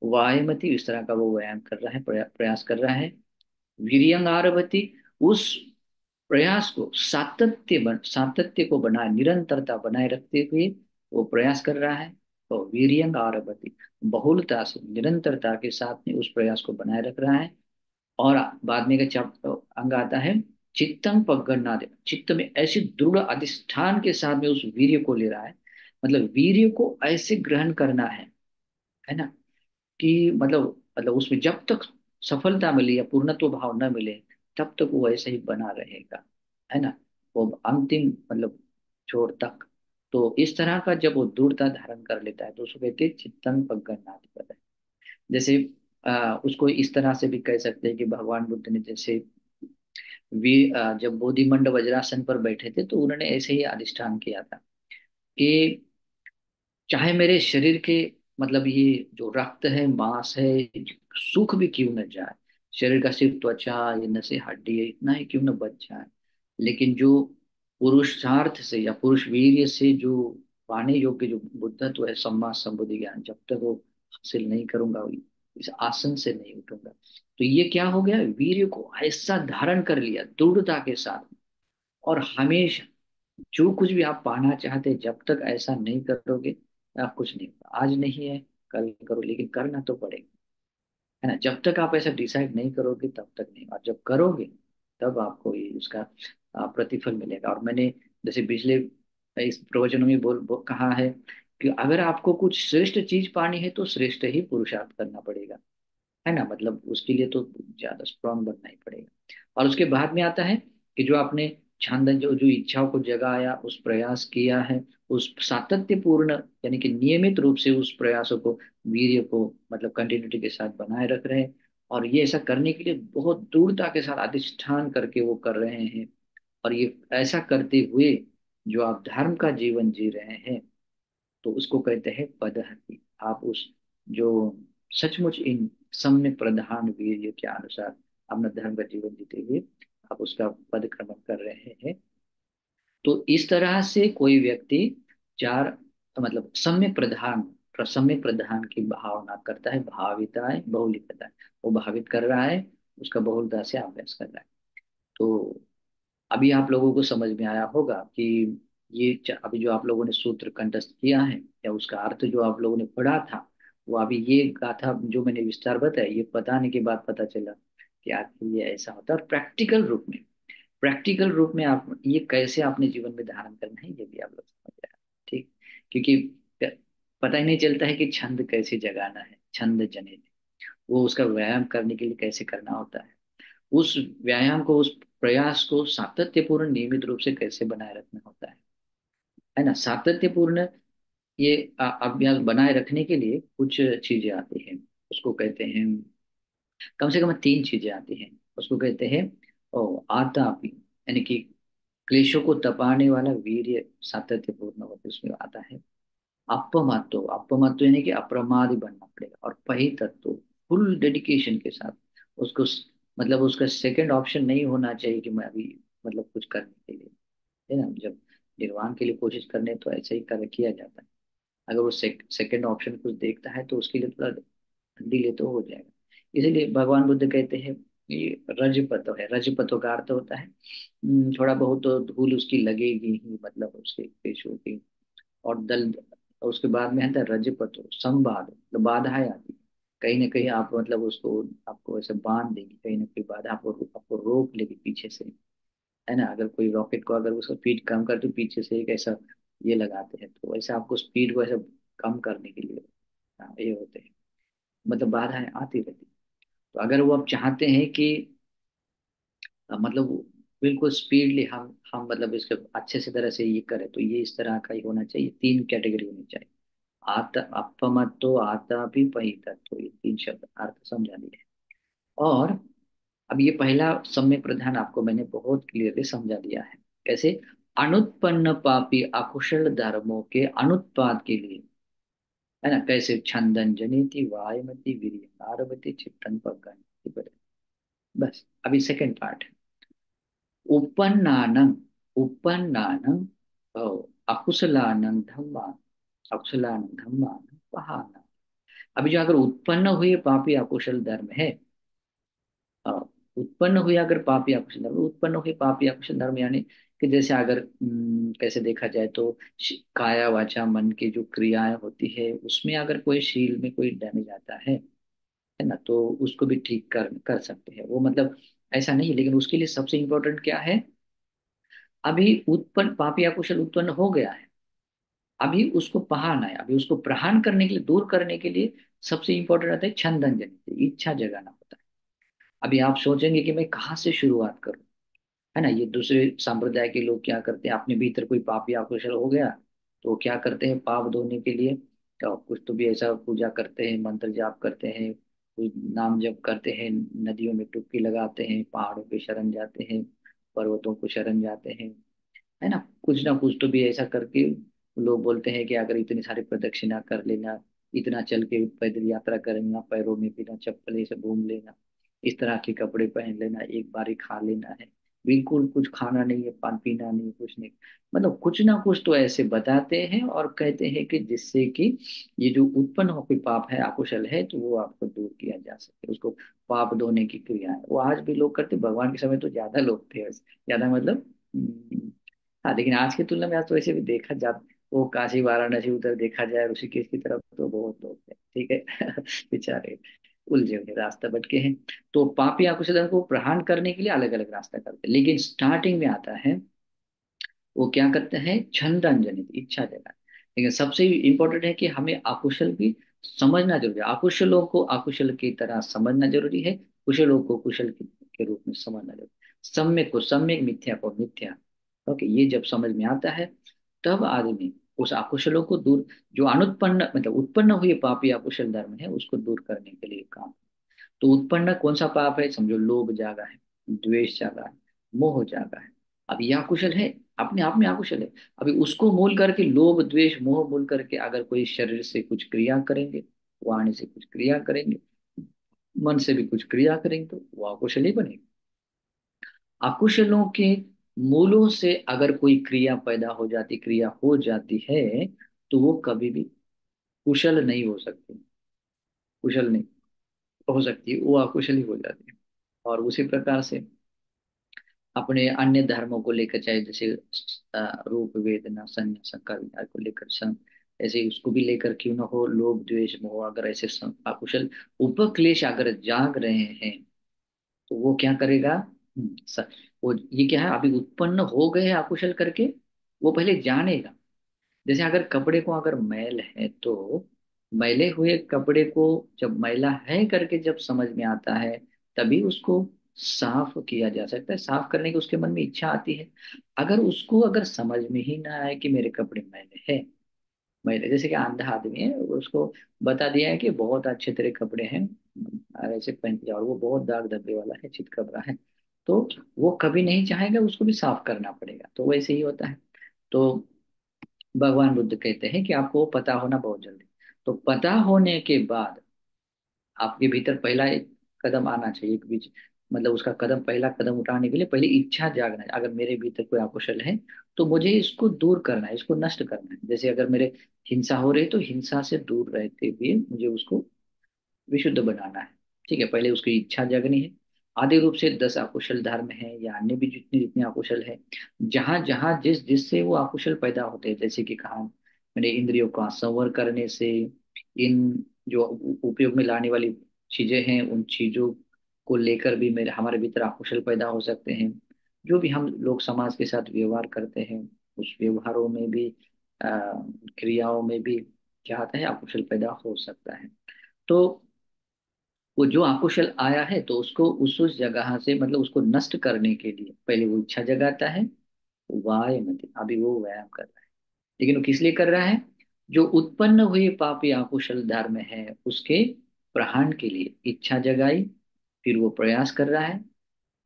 वायमती, इस तरह का वो व्यायाम कर रहा है, प्रयास कर रहा है। वीर्यंग आरभती, उस प्रयास को सातत्य को बनाए, निरंतरता बनाए रखते हुए वो प्रयास कर रहा है। तो वीर्यंग आरभती, बहुलता से निरंतरता के साथ में उस प्रयास को बनाए रख रहा है। और बाद में का अंग आता है चित्तम पगन्नादि, चित्त में ऐसी दृढ़ अधिष्ठान के साथ में उस वीर्य को ले रहा है, मतलब वीर्य को ऐसे ग्रहण करना है ना, कि मतलब उसमें जब तक सफलता मिले या पूर्णत्व भाव न मिले, तब तक वो ऐसे ही बना रहेगा, है ना, वो अंतिम मतलब छोर तक। तो इस तरह का जब वो दृढ़ता धारण कर लेता है तो उसको कहते हैं चित्तन पगन्नादि। जैसे उसको इस तरह से भी कह सकते हैं कि भगवान बुद्ध ने जैसे जब बोधिमंड वज्रासन पर बैठे थे तो उन्होंने ऐसे ही अधिष्ठान किया था कि चाहे मेरे शरीर के मतलब ये जो रक्त है, मांस है, सूख भी क्यों न जाए, शरीर का सिर्फ त्वचा, ये नसें, हड्डी है, इतना ही क्यों न बच जाए, लेकिन जो पुरुषार्थ से या पुरुष वीर्य से जो पाने योग्य जो बुद्धत्व है, सम्मा संबुद्धि ज्ञान, जब तक वो हासिल नहीं करूंगा, इस आसन से नहीं उठूंगा। तो ये क्या हो गया, वीर्य को ऐसा धारण कर लिया दृढ़ता के साथ, और हमेशा जो कुछ भी आप पाना चाहते हैं, जब तक ऐसा नहीं करोगे आप कुछ नहीं होगा। आज नहीं है, कल करो, लेकिन करना तो पड़ेगा, है ना, जब तक आप ऐसा डिसाइड नहीं करोगे तब तक नहीं, और जब करोगे तब आपको ये उसका प्रतिफल मिलेगा। और मैंने जैसे पिछले इस प्रवचनों में कहा है कि अगर आपको कुछ श्रेष्ठ चीज पानी है तो श्रेष्ठ ही पुरुषार्थ करना पड़ेगा, है ना, मतलब उसके लिए तो ज्यादा स्ट्रांग बनना ही पड़ेगा। और उसके बाद में आता है कि जो आपने छंद, जो जो इच्छाओं को जगाया, उस प्रयास किया है, उस सातत्यपूर्ण यानी कि नियमित रूप से उस प्रयासों को, वीर्य को मतलब कंटिन्यूटी के साथ बनाए रख रहे हैं, और ये ऐसा करने के लिए बहुत दृढ़ता के साथ अधिष्ठान करके वो कर रहे हैं। और ये ऐसा करते हुए जो आप धर्म का जीवन जी रहे हैं, तो उसको कहते हैं पदहति। आप उस जो सचमुच इन सम्य प्रधान वीर्य के अनुसार अपना धर्म का जीवन जीते हुए आप उसका पदक्रमण कर रहे हैं। तो इस तरह से कोई व्यक्ति चार मतलब सम्य प्रधान की भावना करता है, भाविता है, बहुलिकता है, वो भावित कर रहा है, उसका बहुलता से अभ्यास कर रहा है। तो अभी आप लोगों को समझ में आया होगा कि ये अभी जो आप लोगों ने सूत्र कंठस्थ किया है, या उसका अर्थ जो आप लोगों ने पढ़ा था, वो अभी ये गाथा जो मैंने विस्तार बताया, ये बताने के बाद पता चला कि आखिर ये ऐसा होता है। और प्रैक्टिकल रूप में आप ये कैसे अपने जीवन में धारण करना है, ये भी आप लोग समझ रहे हैं, ठीक। क्योंकि पता ही नहीं चलता है कि छंद कैसे जगाना है, छंद जनित, वो उसका व्यायाम करने के लिए कैसे करना होता है, उस व्यायाम को, उस प्रयास को सातत्यपूर्ण नियमित रूप से कैसे बनाए रखना होता है ना, सातत्यपूर्ण ये अभ्यास बनाए रखने के लिए कुछ चीजें आती हैं, उसको कहते हैं, कम से कम तीन चीजें आती हैं, उसको कहते हैं आतापि, यानी कि क्लेशों को तपाने वाला वीर्य सातत्यपूर्ण होकर उसमें आता है। अपमत्तो यानी कि अप्रमादी बनना पड़ेगा, और पही तत्व, फुल डेडिकेशन के साथ उसको मतलब उसका सेकंड ऑप्शन नहीं होना चाहिए कि मैं अभी मतलब कुछ करने के लिए, है ना, जब निर्वाण के लिए कोशिश करने तो ऐसे ही कर किया जाता है। अगर वो सेकंड ऑप्शन कुछ देखता है तो उसके लिए थोड़ा डिले तो हो जाएगा। इसीलिए भगवान बुद्ध कहते हैं ये रजपतो है। रजपतो का अर्थ होता है थोड़ा बहुत तो धूल उसकी लगेगी ही, मतलब उसके केशों की। और दल, उसके बाद में आता है रजपतो संवाद, मतलब बाधाएं आती हैं। कहीं ना कहीं आप मतलब उसको, आपको ऐसे बांध देगी, कहीं ना कहीं बाधा आपको आपको रोक लेगी पीछे से, है ना। अगर कोई रॉकेट को अगर उसका स्पीड कम कर, तो पीछे से एक ऐसा ये लगाते हैं, तो वैसे आपको स्पीड को ऐसा कम करने के लिए ये होते हैं, मतलब बाधाएं आती रहती हैं। तो अगर वो आप चाहते हैं कि मतलब बिल्कुल स्पीडली हम मतलब इसके अच्छे से तरह से ये करें, तो ये इस तरह का ही होना चाहिए। तीन कैटेगरी होनी चाहिए। आत अपमत्तो आतापि परितत्तो, ये तीन शब्द अर्थ समझा दिए। और अब ये पहला सम्यक प्रधान आपको मैंने बहुत क्लियरली समझा दिया है। कैसे? अनुत्पन्न पापी अकुशल धर्मों के अनुत्पाद के लिए, है ना। कैसे? छंदन जनिति वायमति वीर्य आरभते चित्तन पगन। बस अभी सेकंड पार्ट है। उपन्नानं, उपन्नानं अकुशलानं धम्मा, अकुशलानं धम्मा पहाना। अभी जो अगर उत्पन्न हुए पापी अकुशल धर्म है, अ, उत्पन्न हुए अगर पापी अकुशल धर्म, उत्पन्न हुए पापी अकुशल धर्म यानी कि जैसे अगर कैसे देखा जाए तो काया वाचा मन की जो क्रियाएं होती है, उसमें अगर कोई शील में कोई डैमेज आता है ना, तो उसको भी ठीक कर कर सकते हैं वो, मतलब ऐसा नहीं। लेकिन उसके लिए सबसे इंपॉर्टेंट क्या है? अभी उत्पन्न पापी अकुशल उत्पन्न हो गया है, अभी उसको पहाना है, अभी उसको प्रहान करने के लिए, दूर करने के लिए सबसे इंपॉर्टेंट रहता है छंदन जनित, इच्छा जगाना होता है। अभी आप सोचेंगे कि मैं कहाँ से शुरुआत करूं, है ना। ये दूसरे संप्रदाय के लोग क्या करते हैं, अपने भीतर कोई पापी आकुशल हो गया तो वो क्या करते हैं, पाप धोने के लिए तो कुछ तो भी ऐसा पूजा करते हैं, मंत्र जाप करते हैं, कोई नाम जप करते हैं, नदियों में डुबकी लगाते हैं, पहाड़ों पे शरण जाते हैं, पर्वतों को शरण जाते हैं, है ना। कुछ ना कुछ तो भी ऐसा करके लोग बोलते हैं कि अगर इतनी सारी प्रदक्षिणा कर लेना, इतना चल के पैदल यात्रा करेंगे, पैरों में बिना चप्पल से घूम लेना, इस तरह के कपड़े पहन लेना, एक बार खा लेना है, बिल्कुल कुछ खाना नहीं है, पान पीना नहीं, कुछ नहीं, मतलब कुछ ना कुछ तो ऐसे बताते हैं और कहते हैं कि जिससे कि ये जो उत्पन्न हो कोई पाप है, अकुशल है, तो वो आपको दूर किया जा सके, उसको पाप धोने की क्रिया है। वो आज भी लोग करते, भगवान के समय तो ज्यादा लोग थे वैसे, ज्यादा मतलब हाँ, लेकिन आज की तुलना में आज तो वैसे भी देखा जा, वो काशी वाराणसी उधर देखा जाए, ऋषिकेश की तरफ तो बहुत लोग हैं, ठीक है। बेचारे उलझे हुए रास्ता भटके हैं। तो पापी अकुशल को प्रहार करने के लिए अलग अलग रास्ता करते हैं, लेकिन स्टार्टिंग में आता है वो क्या करते हैं, छंदन जनित, इच्छा जगा। लेकिन सबसे इम्पोर्टेंट है कि हमें अकुशल की समझना जरूरी है, अकुशलों को अकुशल की तरह समझना जरूरी है, कुशलों को कुशल के रूप में समझना जरूरी है, सम्यक को सम्यक, मिथ्या को मिथ्या। ओके, ये जब समझ में आता है तब आदमी उस अकुशलों को दूर, जो अनुत्पन्न मतलब उत्पन्न हुए पापी अकुशल धर्म है, उसको दूर करने के लिए काम। तो उत्पन्न कौन सा पाप है? समझो लोभ जागा है, द्वेष जागा है, मोह जागा है। अब यह अकुशल है, अपने आप में अकुशल है। अभी उसको मूल करके, लोभ द्वेष मोह मूल करके अगर कोई शरीर से कुछ क्रिया करेंगे, वाणी से कुछ क्रिया करेंगे, मन से भी कुछ क्रिया करेंगे, तो वो अकुशल ही बनेगा। अकुशलों के मूलों से अगर कोई क्रिया पैदा हो जाती, क्रिया हो जाती है, तो वो कभी भी कुशल नहीं हो सकती, कुशल नहीं हो सकती, वो अकुशल ही हो जाती है। और उसी प्रकार से अपने अन्य धर्मों को लेकर, चाहे जैसे रूप वेदना संन्यास संकर विचार को लेकर ऐसे ही उसको भी लेकर क्यों ना हो, लोभ द्वेष मोह अगर ऐसे अकुशल उपक्लेश अगर जाग रहे हैं, तो वो क्या करेगा? वो ये क्या है, अभी उत्पन्न हो गए हैं अकुशल करके, वो पहले जानेगा। जैसे अगर कपड़े को अगर मैल है, तो मैले हुए कपड़े को जब मैला है करके जब समझ में आता है, तभी उसको साफ किया जा सकता है, साफ करने की उसके मन में इच्छा आती है। अगर उसको अगर समझ में ही ना आए कि मेरे कपड़े मैले है, मैले जैसे कि अंधा आदमी है, उसको बता दिया है कि बहुत अच्छे तेरे कपड़े हैं और ऐसे पहन के जाओ, और वो बहुत दाग धब्बे वाला है, चितकबरा है, तो वो कभी नहीं चाहेगा, उसको भी साफ करना पड़ेगा। तो वैसे ही होता है। तो भगवान बुद्ध कहते हैं कि आपको वो पता होना बहुत जल्दी। तो पता होने के बाद आपके भीतर पहला एक कदम आना चाहिए, एक बीच मतलब उसका कदम, पहला कदम उठाने के लिए पहले इच्छा जागना है। अगर मेरे भीतर कोई अकुशल है, तो मुझे इसको दूर करना है, इसको नष्ट करना है। जैसे अगर मेरे हिंसा हो रही है, तो हिंसा से दूर रहते हुए मुझे उसको विशुद्ध बनाना है। ठीक है, पहले उसकी इच्छा जगनी है। आदि रूप से 10 अकुशल धर्म है, या अन्य भी जितने जितने अकुशल है, जहां जहां जिस जिससे वो अकुशल पैदा होते हैं, जैसे कि कहा मैंने, इंद्रियों का संवर करने से, इन जो उपयोग में लाने वाली चीजें हैं उन चीजों को लेकर भी मेरे हमारे भीतर अकुशल पैदा हो सकते हैं। जो भी हम लोग समाज के साथ व्यवहार करते हैं, उस व्यवहारों में भी, आ, क्रियाओं में भी क्या आता है, अकुशल पैदा हो सकता है। तो वो जो अकुशल आया है, तो उसको उस जगह से, मतलब उसको नष्ट करने के लिए पहले वो इच्छा जगाता है, वायमति, अभी वो व्यायाम कर रहा है। लेकिन वो किस लिए कर रहा है? जो उत्पन्न हुए पाप या अकुशल धर्म है उसके प्रहार के लिए इच्छा जगाई, फिर वो प्रयास कर रहा है।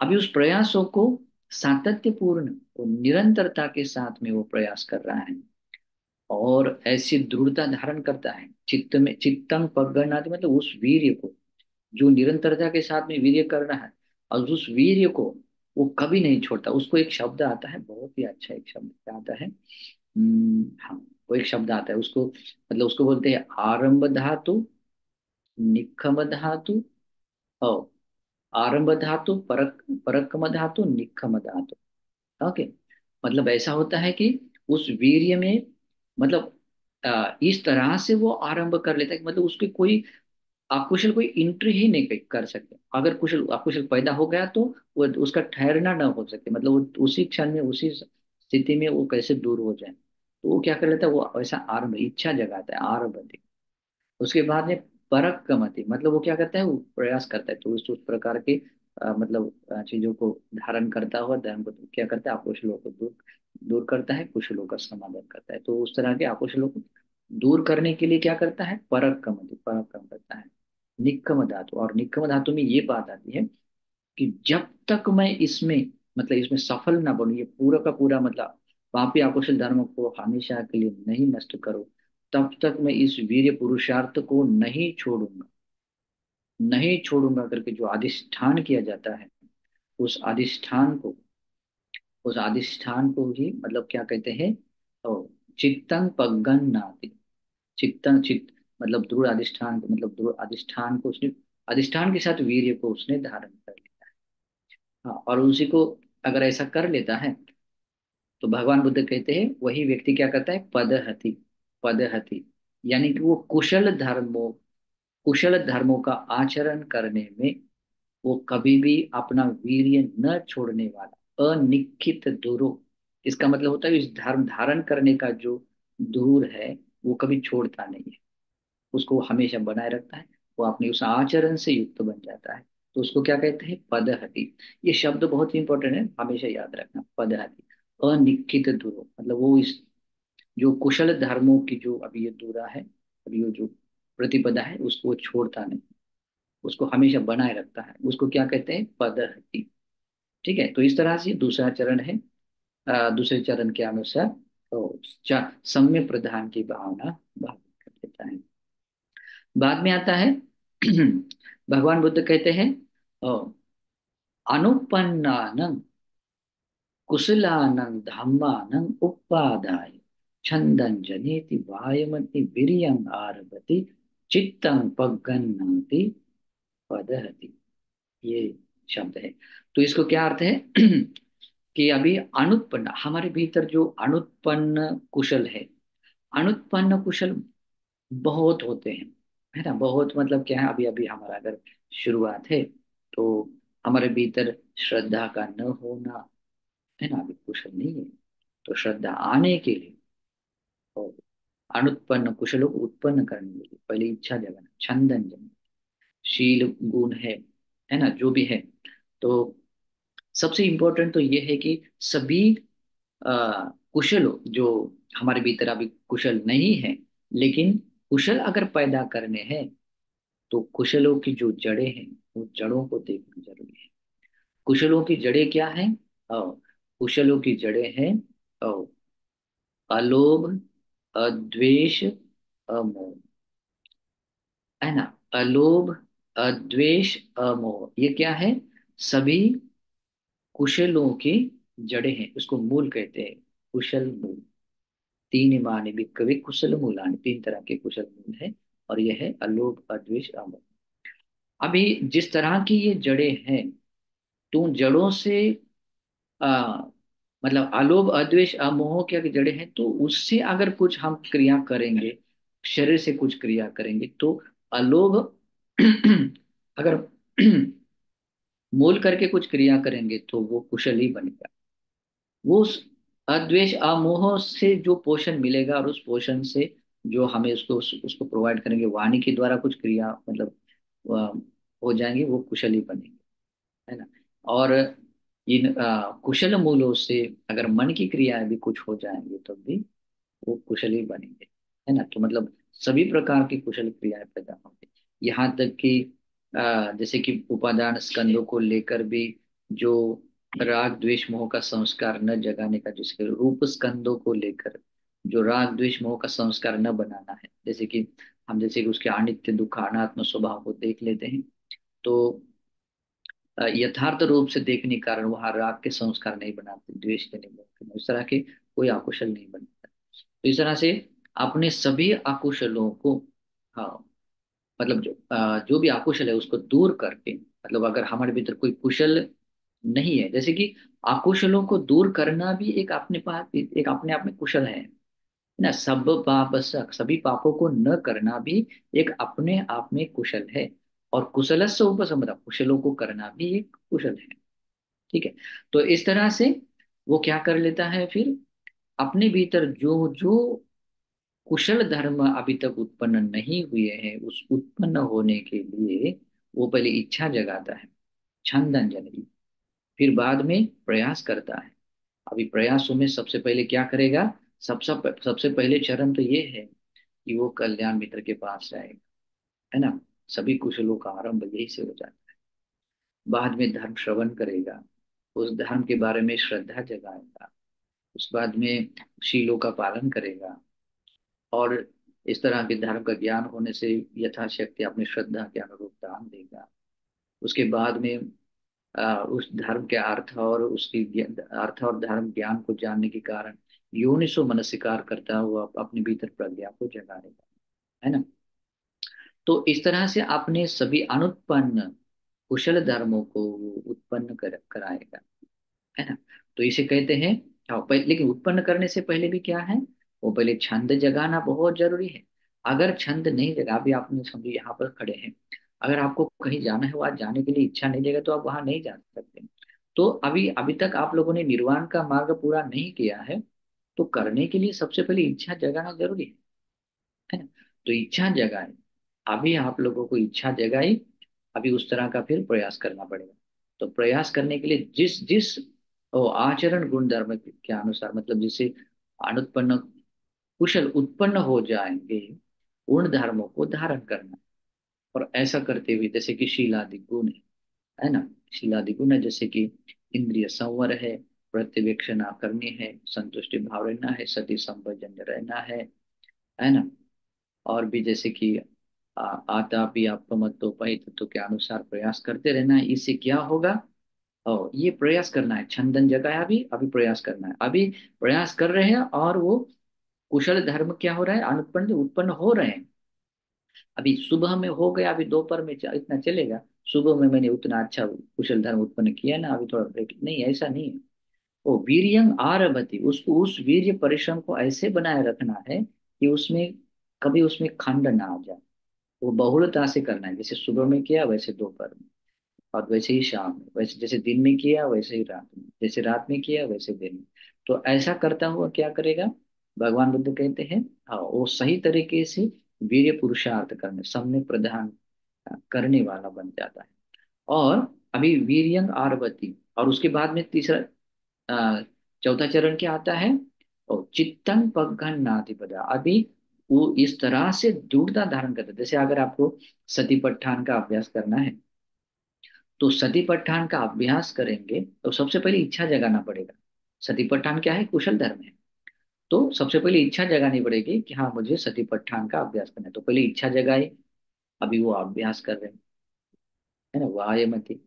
अभी उस प्रयासों को सातत्यपूर्ण और निरंतरता के साथ में वो प्रयास कर रहा है, और ऐसी दृढ़ता धारण करता है चित्त में, चित्तम पगनाति, मतलब उस वीर्य को जो निरंतरता के साथ में वीर्य कर रहा है, और उस वीर्य को वो कभी नहीं छोड़ता। उसको एक शब्द आता है, बहुत ही अच्छा एक शब्द क्या आता है, हाँ, वो एक शब्द आता है उसको, मतलब उसको बोलते हैं आरंभ धातु, निखम धातु, और आरंभ धातु, परकम धातु, निखम धातु। ओके, मतलब ऐसा होता है कि उस वीर्य में, मतलब इस तरह से वो आरंभ कर लेता है कि मतलब उसकी कोई अकुशल कोई एंट्री ही नहीं कर सकते। अगर कुशल अकुशल पैदा हो गया तो वो उसका ठहरना ना हो सके, मतलब वो उसी क्षण में, उसी स्थिति में वो कैसे दूर हो जाए। तो वो क्या कर लेता है, वो ऐसा आरंभ, इच्छा जगाता है, आरंभ। उसके बाद में परक कमति, मतलब वो क्या करता है, वो प्रयास करता है, तो उस प्रकार के मतलब चीजों को धारण करता हुआ धर्म को क्या करता है, अकुशलों को दूर दूर करता है, कुशलों का समाधान करता है। तो उस तरह के अकुशलों को दूर करने के लिए क्या करता है, परक कमति, पराक्रम करता है। निक्कम धातु, और निक्कम धातु में ये बात आती है कि जब तक मैं इसमें, मतलब इसमें सफल ना बनूं, ये पूरा का पूरा, मतलब पापी अकुशल धर्म को हमेशा के लिए नहीं नष्ट करूं, तब तक मैं इस वीर्य पुरुषार्थ को नहीं छोड़ूंगा, नहीं छोड़ूंगा करके जो अधिष्ठान किया जाता है, उस अधिष्ठान को, उस अधिष्ठान को ही मतलब क्या कहते हैं, तो चित्तंग पगन नाति, चित्तंग चित्त, मतलब दृढ़ अधिष्ठान को, मतलब दृढ़ अधिष्ठान को उसने, अधिष्ठान के साथ वीर्य को उसने धारण कर लिया। हाँ, और उसी को अगर ऐसा कर लेता है, तो भगवान बुद्ध कहते हैं वही व्यक्ति क्या करता है, पदहति, पदहति, यानी कि वो कुशल धर्मों का आचरण करने में वो कभी भी अपना वीर्य न छोड़ने वाला, अनिखित दूरो, इसका मतलब होता है इस धर्म धारण करने का जो दूर है, वो कभी छोड़ता नहीं है, उसको वो हमेशा बनाए रखता है। वो अपने उस आचरण से युक्त बन जाता है। तो उसको क्या कहते हैं, पदहति। ये शब्द बहुत ही इंपॉर्टेंट है, हमेशा याद रखना, पदहति, अनिखित दूरो, मतलब वो इस जो कुशल धर्मों की जो अभी ये दूरा है, अभी ये जो प्रतिपदा है, उसको वो छोड़ता नहीं, उसको हमेशा बनाए रखता है, उसको क्या कहते हैं, पदहति। ठीक है, तो इस तरह से दूसरा चरण है। दूसरे चरण के अनुसार तो सम्य प्रधान की भावना भावित कर देता है। बाद में आता है भगवान बुद्ध कहते हैं अनुपन्नानं कुशलानं धम्मानं उपादाय छंदं जनेति वायमति वीर्यं आरभति चित्तं पगन्नाति पदहति। ये शब्द है। तो इसको क्या अर्थ है कि अभी अनुत्पन्न, हमारे भीतर जो अनुत्पन्न कुशल है, अनुत्पन्न कुशल बहुत होते हैं, है ना, बहुत, मतलब क्या है, अभी अभी हमारा अगर शुरुआत है, तो हमारे भीतर श्रद्धा का न होना, है ना, अभी कुशल नहीं है। तो श्रद्धा आने के लिए और अनुत्पन्न कुशलों को उत्पन्न करने के लिए पहले इच्छा जगाना, छंदन जन, शील गुण है ना, जो भी है। तो सबसे इंपॉर्टेंट तो ये है कि सभी कुशल जो हमारे भीतर अभी कुशल नहीं है, लेकिन कुशल अगर पैदा करने हैं, तो कुशलों की जो जड़ें हैं, वो जड़ों को देखना जरूरी है। कुशलों की जड़ें क्या है? कुशलों की जड़ें हैं अ, अलोभ, अद्वेष, अमोह, है ना, अलोभ, अद्वेष, अमोह, ये क्या है? सभी कुशलों की जड़ें हैं, उसको मूल कहते हैं, कुशल मूल। तीन माने भी कवि कुशल मूलानि, तीन तरह के कुशल मूल है, और यह है अलोभ, अद्वेष, अमोह। अभी जिस तरह की ये जड़ें हैं, तो उन जड़ों से आ, मतलब अलोभ अद्वेष अमोह क्या की जड़ें हैं, तो उससे अगर कुछ हम क्रिया करेंगे, शरीर से कुछ क्रिया करेंगे, तो अलोभ अगर मूल करके कुछ क्रिया करेंगे तो वो कुशल ही बनेगा। वो उस अद्वेष अमोह से जो पोषण मिलेगा, और उस पोषण से जो हमें उसको प्रोवाइड करेंगे वाणी के द्वारा कुछ क्रिया, मतलब अ, हो जाएंगे, वो कुशल ही बनेंगे, है ना। और इन कुशल मूलों से अगर मन की क्रियाएं भी कुछ हो जाएंगी तो भी वो कुशल ही बनेंगे, है ना। तो मतलब सभी प्रकार की कुशल क्रियाएं पैदा होंगी। यहाँ तक कि जैसे कि उपादान स्कंदों को लेकर भी जो राग द्वेष मोह का संस्कार न जगाने का, जैसे रूप स्कंदों को लेकर जो राग द्वेष मोह का संस्कार न बनाना है, जैसे कि हम जैसे कि उसके अनित्य दुख अनात्म स्वभाव को देख लेते हैं, तो यथार्थ रूप से देखने के कारण वहां राग के संस्कार नहीं बनाते, द्वेष के नहीं बनते, इस तरह के कोई अकुशल नहीं बनता। तो इस तरह से अपने सभी अकुशलों को, हाँ, मतलब जो भी अकुशल है उसको दूर करके, मतलब अगर हमारे भीतर कोई कुशल नहीं है, जैसे कि अकुशलों को दूर करना भी एक अपने पास एक अपने आप में कुशल है ना। सब पाप सभी पापों को न करना भी एक अपने आप में कुशल है। और कुशलस्य उपसंपदा, कुशलों को करना भी एक कुशल है। ठीक है। तो इस तरह से वो क्या कर लेता है फिर, अपने भीतर जो जो कुशल धर्म अभी तक उत्पन्न नहीं हुए हैं, उस उत्पन्न होने के लिए वो पहले इच्छा जगाता है, छंदन जनरी, फिर बाद में प्रयास करता है। अभी प्रयासों में सबसे पहले क्या करेगा, सबसे पहले चरण तो ये है कि वो कल्याण मित्र के पास जाएगा, है ना। सभी कुशलों का आरंभ यही से हो जाता है। बाद में धर्म श्रवण करेगा, उस धर्म के बारे में श्रद्धा जगाएगा, उस बाद में शीलों का पालन करेगा, और इस तरह के धर्म का ज्ञान होने से यथाशक्ति अपनी श्रद्धा के अनुरूप दान देगा। उसके बाद में उस धर्म के अर्थ और उसकी अर्थ और धर्म ज्ञान को जानने के कारण योनिसो मनसिकार करता हुआ अपने भीतर प्रज्ञा को जगाएगा, है ना। तो इस तरह से अपने सभी अनुत्पन्न कुशल धर्मों को वो उत्पन्न कराएगा, है ना। तो इसे कहते हैं, हाँ, लेकिन उत्पन्न करने से पहले भी क्या है, वो पहले छंद जगाना बहुत जरूरी है। अगर छंद नहीं जगा, अभी आपने समझो यहाँ पर खड़े हैं, अगर आपको कहीं जाना है, वहां जाने के लिए इच्छा नहीं जगह तो आप वहां नहीं जा सकते। तो अभी अभी तक आप लोगों ने निर्वाण का मार्ग पूरा नहीं किया है, तो करने के लिए सबसे पहले इच्छा जगाना जरूरी है ना। तो इच्छा जगाए, अभी आप लोगों को इच्छा जगाई, अभी उस तरह का फिर प्रयास करना पड़ेगा। तो प्रयास करने के लिए जिस जिस आचरण गुण धर्म के अनुसार, मतलब जिसे अनुत्पन्न कुशल उत्पन्न हो जाएंगे, उन धर्मों को धारण करना। और ऐसा करते हुए जैसे कि शीलादि गुण है ना, शीलादि गुण है, जैसे कि इंद्रिय संवर है, प्रत्यवेक्षणा करनी है, संतुष्टि भाव रहना है, सती संपजन्य रहना है ना। और भी जैसे कि आता भी अपमत्तोपहि तत्व के अनुसार प्रयास करते रहना है। इससे क्या होगा, और ये प्रयास करना है, छंदन जगाया, अभी अभी प्रयास करना है, अभी प्रयास कर रहे हैं, और वो कुशल धर्म क्या हो रहा है, अनुत्पन्न उत्पन्न हो रहे हैं। अभी सुबह में हो गया, अभी दोपहर में इतना चलेगा, सुबह में मैंने उतना अच्छा कुशल धर्म उत्पन्न किया ना, अभी थोड़ा ब्रेक नहीं, ऐसा नहीं है। वो वीर्यं आरभति, उसको उस वीर्य परिश्रम को ऐसे बनाए रखना है कि उसमें कभी उसमें खंड ना आ जाए। वो बहुलता से करना है, जैसे सुबह में किया वैसे दोपहर में, और वैसे ही शाम में, वैसे जैसे दिन में किया वैसे ही रात में, जैसे रात में किया वैसे दिन में। तो ऐसा करता हुआ क्या करेगा, भगवान बुद्ध कहते हैं, हाँ, वो सही तरीके से वीर्य पुरुषार्थ करने, सम्यक प्रदान करने वाला बन जाता है। और अभी वीर्यंग आरभति, और उसके बाद में तीसरा चौथा चरण क्या आता है, और चित्तन पगन नाधिपदा, अभी वो इस तरह से दृढ़ता धारण करता है। जैसे अगर आपको सतीपट्ठान का अभ्यास करना है, तो सतीपट्ठान का अभ्यास करेंगे तो सबसे पहले इच्छा जगाना पड़ेगा। सतीपट्ठान क्या है, कुशल धर्म है। तो सबसे पहले इच्छा जगानी पड़ेगी कि हाँ, मुझे सतीपट्ठान का अभ्यास करना है, तो पहले इच्छा जगाई, अभी वो अभ्यास कर रहे हैं, है ना, वायमती।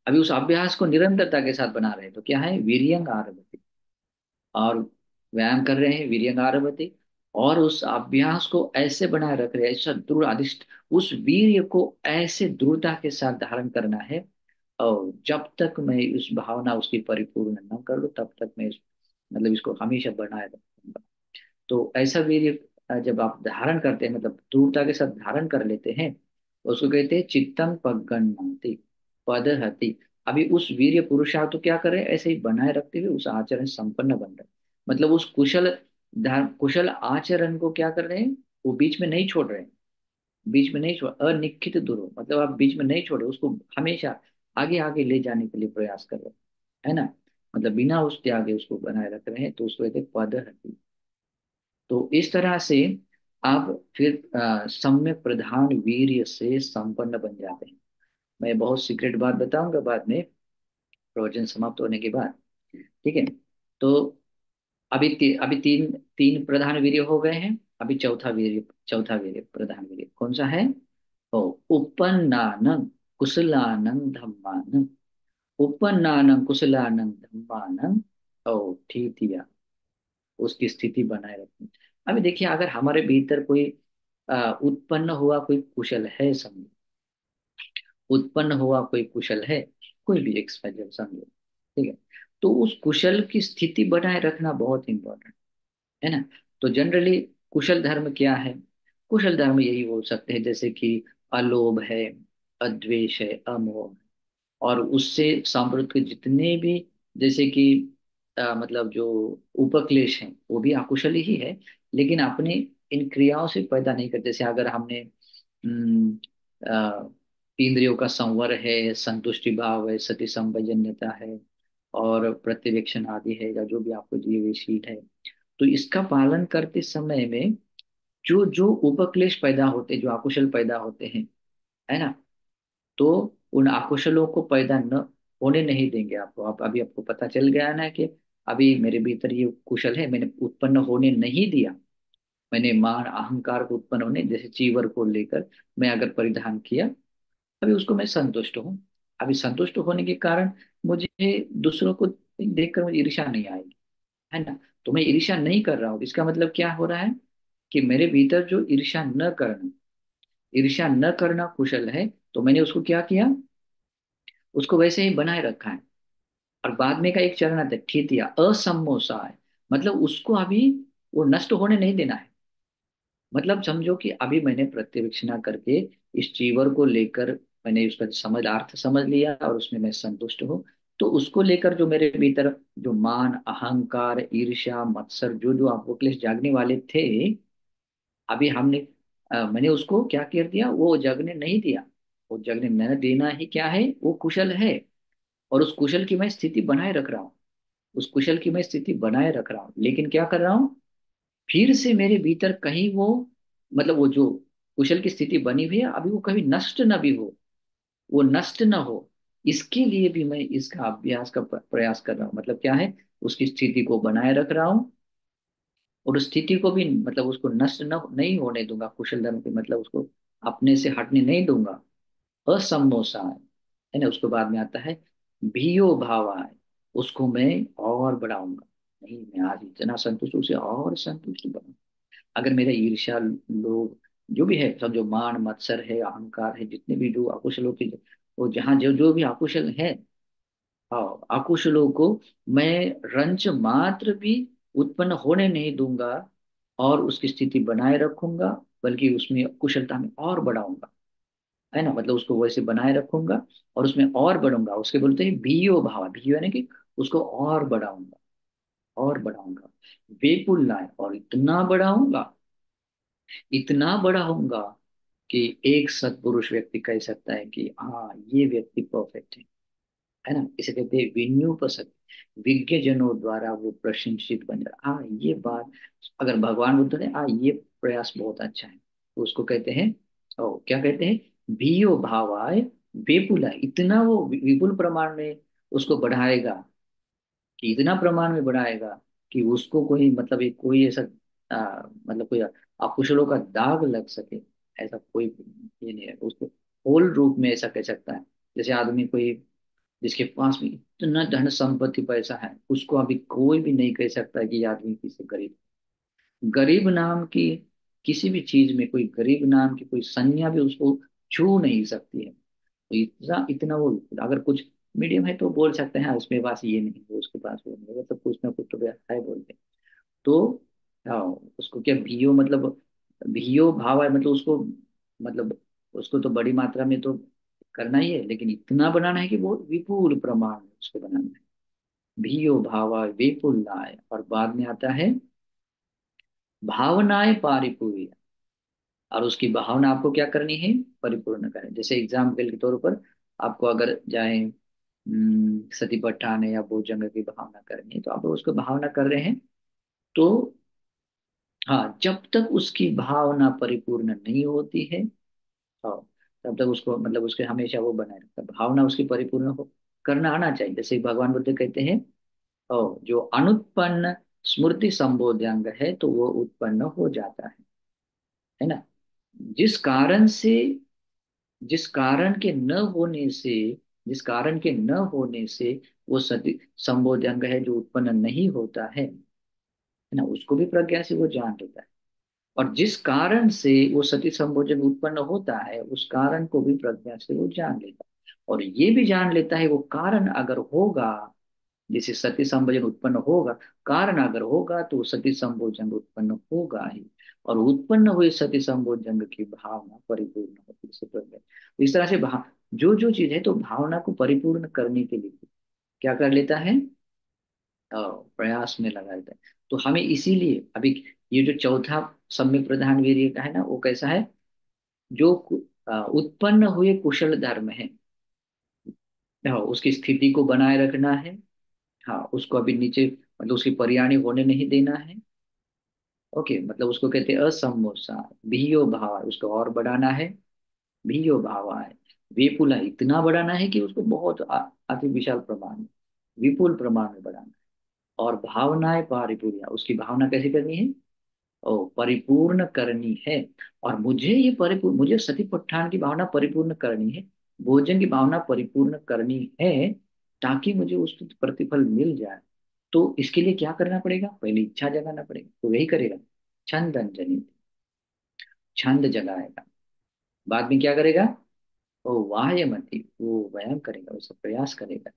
अभी उस अभ्यास को निरंतरता के साथ बना रहे हैं, तो क्या है, वीर्यंग आरभते, और व्यायाम कर रहे हैं, वीर्यंग आरभते, और उस अभ्यास को ऐसे बनाए रख रहे हैं, ऐसा दृढ़ अधिष्ठ, उस वीर्य को ऐसे दृढ़ता के साथ धारण करना है, और जब तक मैं उस भावना उसकी परिपूर्ण न कर लूं तब तक मैं मतलब इसको हमेशा बनाए रखूंगा। तो ऐसा वीर्य जब आप धारण करते हैं, मतलब दृढ़ता के साथ धारण कर लेते हैं, उसको कहते हैं चित्तम पगन्नाति पदहति। अभी उस वीर्य पुरुषार्थ को क्या करें, ऐसे ही बनाए रखते हुए उस आचरण संपन्न बन रहे हैं। मतलब उस कुशल आचरण को क्या कर रहे हैं, वो बीच में नहीं छोड़ रहे हैं। बीच में नहीं छोड़, अनिखित दूर, मतलब आप बीच में नहीं छोड़े उसको, हमेशा आगे आगे ले जाने के लिए प्रयास कर रहे हैं, है ना। मतलब बिना उस त्यागे उसको बनाए रख रहे हैं, तो उसको कहते हैं पदहति। तो इस तरह से आप फिर सम्यक प्रधान वीर्य से संपन्न बन जाते हैं। मैं बहुत सीक्रेट बात बताऊंगा बाद में, प्रवचन समाप्त होने के बाद। ठीक है। तो अभी तीन तीन प्रधान वीर्य हो गए हैं। अभी चौथा वीर्य प्रधान वीर्य कौन सा है? ओ, उपन्नानं कुशलानं धम्मानं। उपन्नानं कुशलानं धम्मानं। ओ, ठीक, उसकी स्थिति बनाए रखनी। अभी देखिए, अगर हमारे भीतर कोई उत्पन्न हुआ कोई कुशल है, समझो, उत्पन्न हुआ कोई कुशल है, कोई भी एक्सपाइजर समझो, ठीक है, तो उस कुशल की स्थिति बनाए रखना बहुत इंपॉर्टेंट है ना। तो जनरली कुशल धर्म क्या है? कुशल धर्म यही बोल सकते हैं, जैसे कि अलोभ है, अद्वेष है, अमोह है, और उससे समृद्ध के जितने भी, जैसे कि मतलब जो उपक्लेश हैं वो भी अकुशल ही है, लेकिन अपने इन क्रियाओं से पैदा नहीं करते। जैसे अगर हमने हम्म, अ, इंद्रियों का संवर है, संतुष्टि भाव है, सती संपजन्यता है, और प्रतिवेक्षण आदि है, या जो भी आपको दिए हुए शीट है, तो इसका पालन करते समय में जो जो उपक्लेश पैदा होते, जो अकुशल पैदा होते हैं, है ना, तो उन आकुशलों को पैदा न होने नहीं देंगे आपको। आप अभी आपको पता चल गया ना कि अभी मेरे भीतर ये कुशल है, मैंने उत्पन्न होने नहीं दिया। मैंने मान अहंकार को उत्पन्न होने, जैसे चीवर को लेकर मैं अगर परिधान किया, अभी उसको मैं संतुष्ट हूँ। अभी संतुष्ट होने के कारण मुझे दूसरों को देखकर मुझे ईर्ष्या नहीं आएगी, है ना। तो मैं ईर्ष्या नहीं कर रहा हूँ, इसका मतलब क्या हो रहा है कि मेरे भीतर जो ईर्ष्या न करना कुशल है, तो मैंने उसको क्या किया, उसको वैसे ही बनाए रखा है। और बाद में का एक चरण आता है ठितिया असम्मोसा है, मतलब उसको अभी वो नष्ट होने नहीं देना है। मतलब समझो कि अभी मैंने प्रत्यवेक्षणा करके इस चीवर को लेकर मैंने उसका समझ अर्थ समझ लिया और उसमें मैं संतुष्ट हूँ। तो उसको लेकर जो मेरे भीतर जो मान अहंकार ईर्ष्या मत्सर जो जो आपको क्लेश जागने वाले थे, अभी मैंने उसको क्या कर दिया, वो जगने नहीं दिया। वो जगने न देना ही क्या है, वो कुशल है। और उस कुशल की मैं स्थिति बनाए रख रहा हूँ, उस कुशल की मैं स्थिति बनाए रख रहा हूँ, लेकिन क्या कर रहा हूँ, फिर से मेरे भीतर कहीं वो, मतलब वो जो कुशल की स्थिति बनी हुई है, अभी वो कभी नष्ट न भी हो, वो नष्ट न हो, इसके लिए भी मैं इसका अभ्यास का प्रयास कर रहा हूँ। मतलब क्या है, उसकी स्थिति को बनाए रख रहा हूँ, और उस स्थिति को भी मतलब उसको नष्ट न नहीं होने दूंगा, कुशल धर्म के मतलब उसको अपने से हटने नहीं दूंगा। असम्मोसा है ना, उसके बाद में आता है भियो भावा है, उसको मैं और बढ़ाऊंगा। नहीं, मैं आज इतना संतुष्ट हूं, उसे और संतुष्ट बनाऊं। अगर मेरा ईर्ष्या लोग जो भी है, सब जो मान मत्सर है अहंकार है, जितने भी जो अकुशलों के, वो जहाँ जो जो भी अकुशल है, हाँ, अकुशलों को मैं रंच मात्र भी उत्पन्न होने नहीं दूंगा, और उसकी स्थिति बनाए रखूंगा, बल्कि उसमें कुशलता में और बढ़ाऊंगा, है ना। मतलब उसको वैसे बनाए रखूंगा और उसमें और बढ़ूंगा, उसके बोलते हैं बीयो भाव, बीयो यानी कि उसको और बढ़ाऊंगा, और बढ़ाऊंगा। बेपुल लाए, और इतना बढ़ाऊंगा, इतना बढ़ाऊंगा कि एक सत्पुरुष व्यक्ति कह सकता है कि हाँ, ये व्यक्ति परफेक्ट है ना। इसे कहते हैं विन्यूपसक, विज्ञ जनों द्वारा वो प्रशंसित बन रहा, हाँ ये बात, अगर भगवान बुद्ध ने, हाँ ये प्रयास बहुत अच्छा है, तो उसको कहते हैं, ओ क्या कहते हैं, भीयो भावाय विपुला, इतना वो विपुल प्रमाण में उसको बढ़ाएगा, कि इतना प्रमाण में बढ़ाएगा कि उसको कोई मतलब एक कोई ऐसा मतलब कोई अकुशलों का दाग लग सके, ऐसा कोई ये नहीं है उसको। होल रूप में ऐसा कह सकता है, जैसे आदमी कोई जिसके पास में इतना धन संपत्ति पैसा है, उसको अभी कोई भी नहीं कह सकता कि ये आदमी किसी गरीब, गरीब नाम की किसी भी चीज में कोई गरीब नाम की कोई संज्ञा भी उसको छू नहीं सकती है। तो इतना इतना वो, अगर कुछ मीडियम है तो बोल सकते हैं हाँ उसके पास ये नहीं है, उसके पास वो नहीं है, मतलब कुछ ना कुछ तो है बोलते हैं। तो हाँ, उसको क्या भियो मतलब, भियो भाव है मतलब उसको, मतलब उसको तो बड़ी मात्रा में तो करना ही है, लेकिन इतना बनाना है कि वो विपुल प्रमाण में उसको बनाना है। भियो भावा विपुलाय, और बाद में आता है भावनाएं पारिपूरी, और उसकी भावना आपको क्या करनी है, परिपूर्ण करें। जैसे एग्जाम्पल के तौर पर आपको अगर जाए सती पट्ठान या भुजंग की भावना करनी है, तो आप उसको भावना कर रहे हैं। तो हाँ, जब तक उसकी भावना परिपूर्ण नहीं होती है, हाँ, तब तक उसको मतलब उसके हमेशा वो बनाए रखता है। भावना उसकी परिपूर्ण हो, करना आना चाहिए। जैसे भगवान बुद्ध कहते हैं, जो अनुत्पन्न स्मृति संबोध्यांग है तो वो उत्पन्न हो जाता है ना। जिस कारण से, जिस कारण के न होने से, जिस कारण के न होने से वो सती संबोध्यांग है जो उत्पन्न नहीं होता है ना, उसको भी प्रज्ञा से वो जान लेता है। और जिस कारण से वो सती संबोधन उत्पन्न होता है, उस कारण को भी प्रज्ञा से वो जान लेता है। और ये भी जान लेता है वो कारण अगर होगा, जैसे सती संबोधन उत्पन्न होगा, कारण अगर होगा तो सती संबोधन उत्पन्न होगा ही। और उत्पन्न हुए सती संबोधन की भावना परिपूर्ण होती है, इसे प्रज्ञा। तो इस तरह से जो जो चीज है तो भावना को परिपूर्ण करने के लिए क्या कर लेता है, प्रयास में लगा रहता है। तो हमें इसीलिए अभी ये जो चौथा सम्यक प्रधान वीर्य का है ना, वो कैसा है, जो उत्पन्न हुए कुशल धर्म है, हाँ, उसकी स्थिति को बनाए रखना है। हाँ, उसको अभी नीचे मतलब उसकी पर्याय होने नहीं देना है। ओके, मतलब उसको कहते हैं असमोसा, भियो भाव, उसको और बढ़ाना है। भियो भावा है, विपुला, इतना बढ़ाना है कि उसको बहुत अति विशाल प्रमाण में, विपुल प्रमाण में बढ़ाना है। और भावनाएं परिपूर्ण, उसकी भावना कैसे करनी है, ओ परिपूर्ण करनी है। और मुझे ये परिपूर्ण, मुझे सतीपट्ठान की भावना परिपूर्ण करनी है, भोजन की भावना परिपूर्ण करनी है, ताकि मुझे उसका प्रतिफल मिल जाए। तो इसके लिए क्या करना पड़ेगा, पहले इच्छा जगाना पड़ेगा, तो यही करेगा, छंद जनित, छंद जगाएगा। बाद में क्या करेगा, ओ वाह्यमति, वो व्यायाम करेगा, उसका प्रयास करेगा।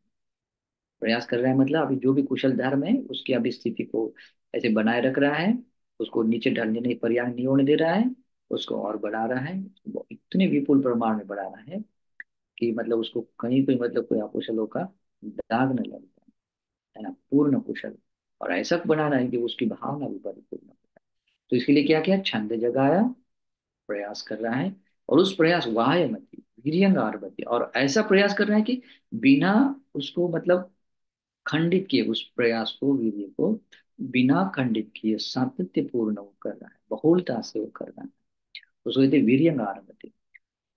प्रयास कर रहा है मतलब अभी जो भी कुशल धर्म है उसकी अभी स्थिति को ऐसे बनाए रख रहा है, उसको नीचे ढलने नहीं, पर्याय नहीं होने दे रहा है, उसको और बढ़ा रहा है। वो इतने विपुल प्रमाण में बढ़ा रहा है कि मतलब उसको कहीं कोई मतलब कोई अकुशलों का दाग न लगता है ना, पूर्ण कुशल। और ऐसा बनाना है कि उसकी भावना भी परिपूर्ण हो। तो इसके लिए क्या किया, छंद जगाया, प्रयास कर रहा है। और उस प्रयास वाह्यमति वीर्यंग आरभते, और ऐसा प्रयास कर रहा है कि बिना उसको मतलब खंडित किए, उस प्रयास को, वीर्य को बिना खंडित किए सातत्यपूर्ण वो कर रहा है, बहुलता से वो कर रहा है। उसको कहते हैं वीर्यंग आरभते।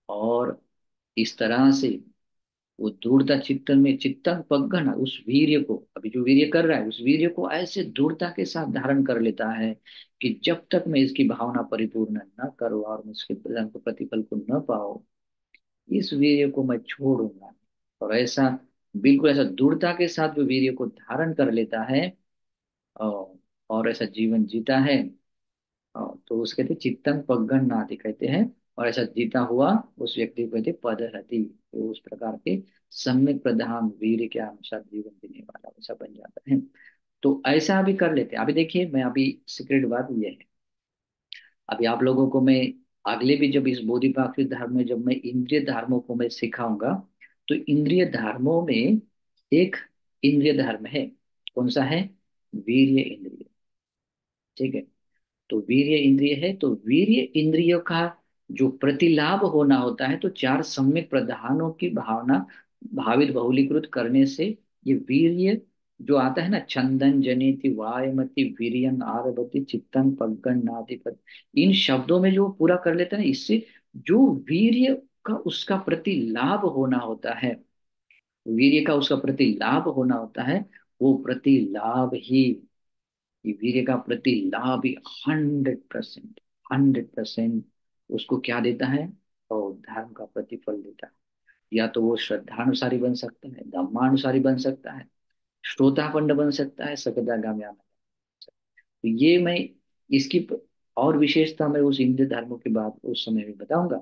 और इस तरह से वो दृढ़ता चित्तन में, चित्तन पगन, उस वीर्य को, अभी जो वीर्य कर रहा है उस वीर्य को ऐसे दृढ़ता के साथ धारण कर लेता है कि जब तक मैं इसकी भावना परिपूर्ण न करूँ और मैं इसके प्रतिफल को न पाऊं, इस वीर्य को मैं छोड़ूंगा नहीं। और ऐसा बिल्कुल ऐसा दृढ़ता के साथ जो वीर्य को धारण कर लेता है और और ऐसा जीवन जीता है, तो उसके कहते चित्तन पगन नाति कहते हैं। और ऐसा जीता हुआ उस व्यक्ति को कहते पदरति, तो उस प्रकार के सम्यक प्रधान वीर के अनुसार जीवन जीने वाला ऐसा बन जाता है। तो ऐसा अभी कर लेते हैं। अभी देखिए, मैं अभी सीक्रेट बात ये है, अभी आप लोगों को मैं अगले भी जब इस बोधिपाक्षिक धर्म में जब मैं इंद्रिय धर्मों को मैं सिखाऊंगा, तो इंद्रिय धर्मों में एक इंद्रिय धर्म है, कौन सा है, वीर्य इंद्रिय। ठीक है, तो वीर्य इंद्रिय है, तो वीर्य इंद्रियों का जो प्रतिलाभ होना होता है, तो चार सम्यक प्रधानों की भावना भावित बहुलीकृत करने से ये वीर्य जो आता है ना, छंदन जनिति वायमति वीर्यं आरभति चित्तं पग्गन नातिपत, इन शब्दों में जो पूरा कर लेता है ना, इससे जो वीर्य का उसका प्रतिलाभ होना होता है, वीर्य का उसका प्रतिलाभ होना होता है, वो प्रतिलाभ ही, ये वीर्य का प्रतिलाभ ही 100%, 100% उसको क्या देता है, और धर्म का प्रतिफल देता है। या तो वो श्रद्धानुसारी बन सकता है, धम्मानुसारी बन सकता है, श्रोतापन्न बन सकता है, सकदागामी। तो ये मैं इसकी और विशेषता मैं उस हिंदू धर्मों के बाद उस समय में बताऊंगा।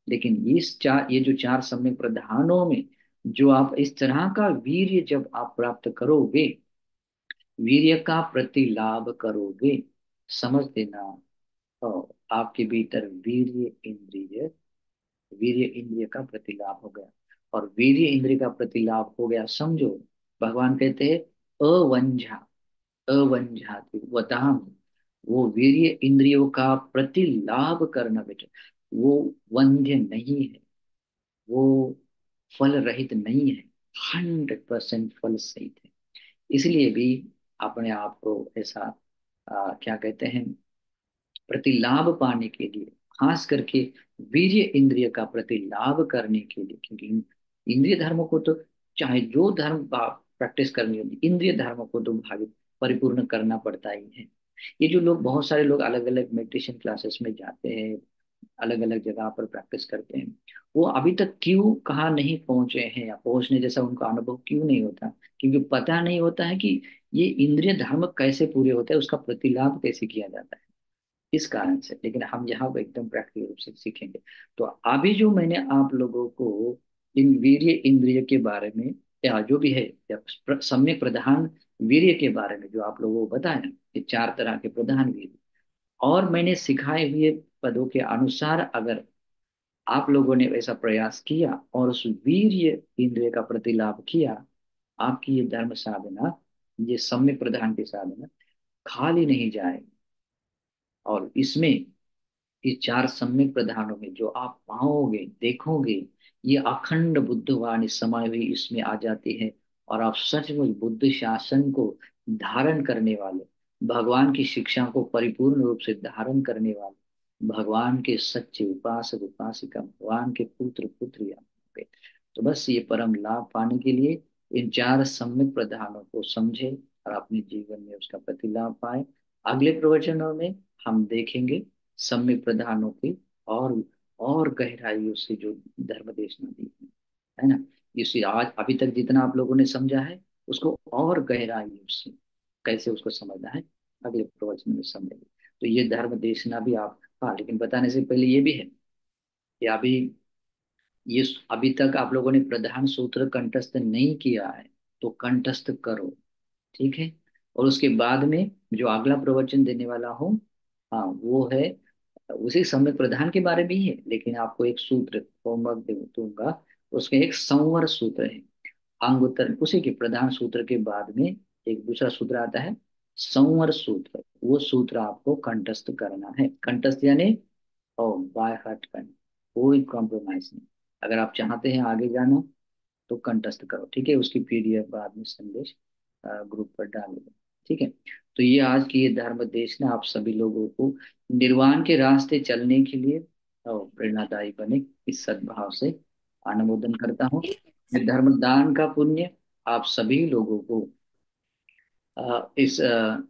लेकिन ये जो चार सम्यक प्रधानों में जो आप इस तरह का वीर्य जब आप प्राप्त करोगे, वीर्य का प्रतिलाभ करोगे, समझ देना। और आपके भीतर वीर्य इंद्रिय का प्रतिलाभ हो गया। और वीर्य इंद्रिय का प्रतिलाभ हो गया, समझो। भगवान कहते हैं अवंझा, अवंझाति वताम। वो वीर्य इंद्रियों का प्रतिलाभ करना बेटा, वो वंध्य नहीं है, वो फल रहित नहीं है, 100% फल सहित है। इसलिए भी अपने आप को ऐसा क्या कहते हैं, प्रतिलाभ पाने के लिए, खास करके वीर्य इंद्रिय का प्रतिलाभ करने के लिए, क्योंकि इंद्रिय धर्म को तो, चाहे जो धर्म प्रैक्टिस करनी होगी, इंद्रिय धर्म को तो भावी परिपूर्ण करना पड़ता ही है। ये जो लोग, बहुत सारे लोग अलग अलग मेडिटेशन क्लासेस में जाते हैं, अलग अलग जगह पर प्रैक्टिस करते हैं, वो अभी तक क्यों कहाँ नहीं पहुंचे हैं, या पहुंचने जैसा उनका अनुभव क्यों नहीं होता? क्योंकि पता नहीं होता है कि ये इंद्रिय धर्म कैसे पूरे होते हैं, उसका प्रतिलाभ कैसे किया जाता है, इस कारण से। लेकिन हम यहाँ पे एकदम प्रैक्टिकल रूप से सीखेंगे। तो अभी जो मैंने आप लोगों को इन वीर्य इंद्रिय के बारे में, या जो भी है, या सम्यक प्रधान वीर्य के बारे में जो आप लोगों को बताया, ये चार तरह के प्रधान वीर्य, और मैंने सिखाए हुए पदों के अनुसार अगर आप लोगों ने वैसा प्रयास किया और उस वीर्य इंद्रिय का प्रतिलाभ किया, आपकी ये धर्म साधना, ये सम्यक प्रधान की साधना खाली नहीं जाएगी। और इसमें, ये चार सम्यक प्रधानों में जो आप पाओगे, देखोगे, ये अखंड बुद्धवाणी समाई हुई इसमें आ जाती है। और आप सचमुच बुद्ध शासन को धारण करने वाले, भगवान की शिक्षा को परिपूर्ण रूप से धारण करने वाले, भगवान के सच्चे उपासक उपासिका, भगवान के पुत्र पुत्रियां होंगे। तो बस ये परम लाभ पाने के लिए इन चार सम्यक प्रधानों को समझे और अपने जीवन में उसका प्रतिलाभ पाए। अगले प्रवचनों में हम देखेंगे सम्यक प्रधानों की और गहराइयों से जो धर्म देशना दी है ना। इसे आज अभी तक जितना आप लोगों ने समझा है, उसको और गहराइयों से कैसे उसको समझना है, अगले प्रवचन में समझेंगे। तो ये धर्म देशना भी आप, हाँ, लेकिन बताने से पहले ये भी है कि अभी ये अभी तक आप लोगों ने प्रधान सूत्र कंठस्थ नहीं किया है, तो कंठस्थ करो, ठीक है। और उसके बाद में जो अगला प्रवचन देने वाला हूँ, हाँ, वो है उसी समय प्रधान के बारे में ही है, लेकिन आपको एक सूत्र होमवर्क दूंगा। उसके एक संवर सूत्र है, अंगुत्तर, उसी के प्रधान सूत्र के बाद में एक दूसरा सूत्र आता है, संवर सूत्र। वो सूत्र आपको कंठस्थ करना है, कंठस्थ यानी ओ बाय हार्ट करना, कोई कॉम्प्रोमाइज नहीं। अगर आप चाहते हैं आगे जाना, तो कंठस्थ करो, ठीक है। उसकी पीडीएफ बाद में संदेश ग्रुप पर डालेगा, ठीक है। तो ये आज की ये धर्म देश ने आप सभी लोगों को निर्वाण के रास्ते चलने के लिए प्रेरणादायी बने, इस सद्भाव से अनुमोदन करता हूँ। ये धर्म दान का पुण्य आप सभी लोगों को इस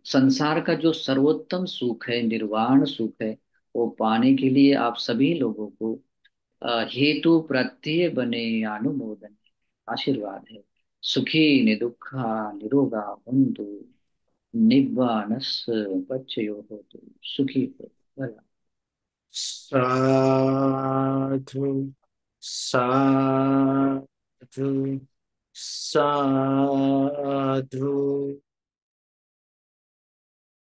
संसार का जो सर्वोत्तम सुख है, निर्वाण सुख है, वो पाने के लिए आप सभी लोगों को हेतु प्रत्यय बने, अनुमोदन, आशीर्वाद है। सुखी निदुखा निरोगा हुंतु, निब्बानस पच्चयो होतु, सुखी हो भला। साधु साधु साधु।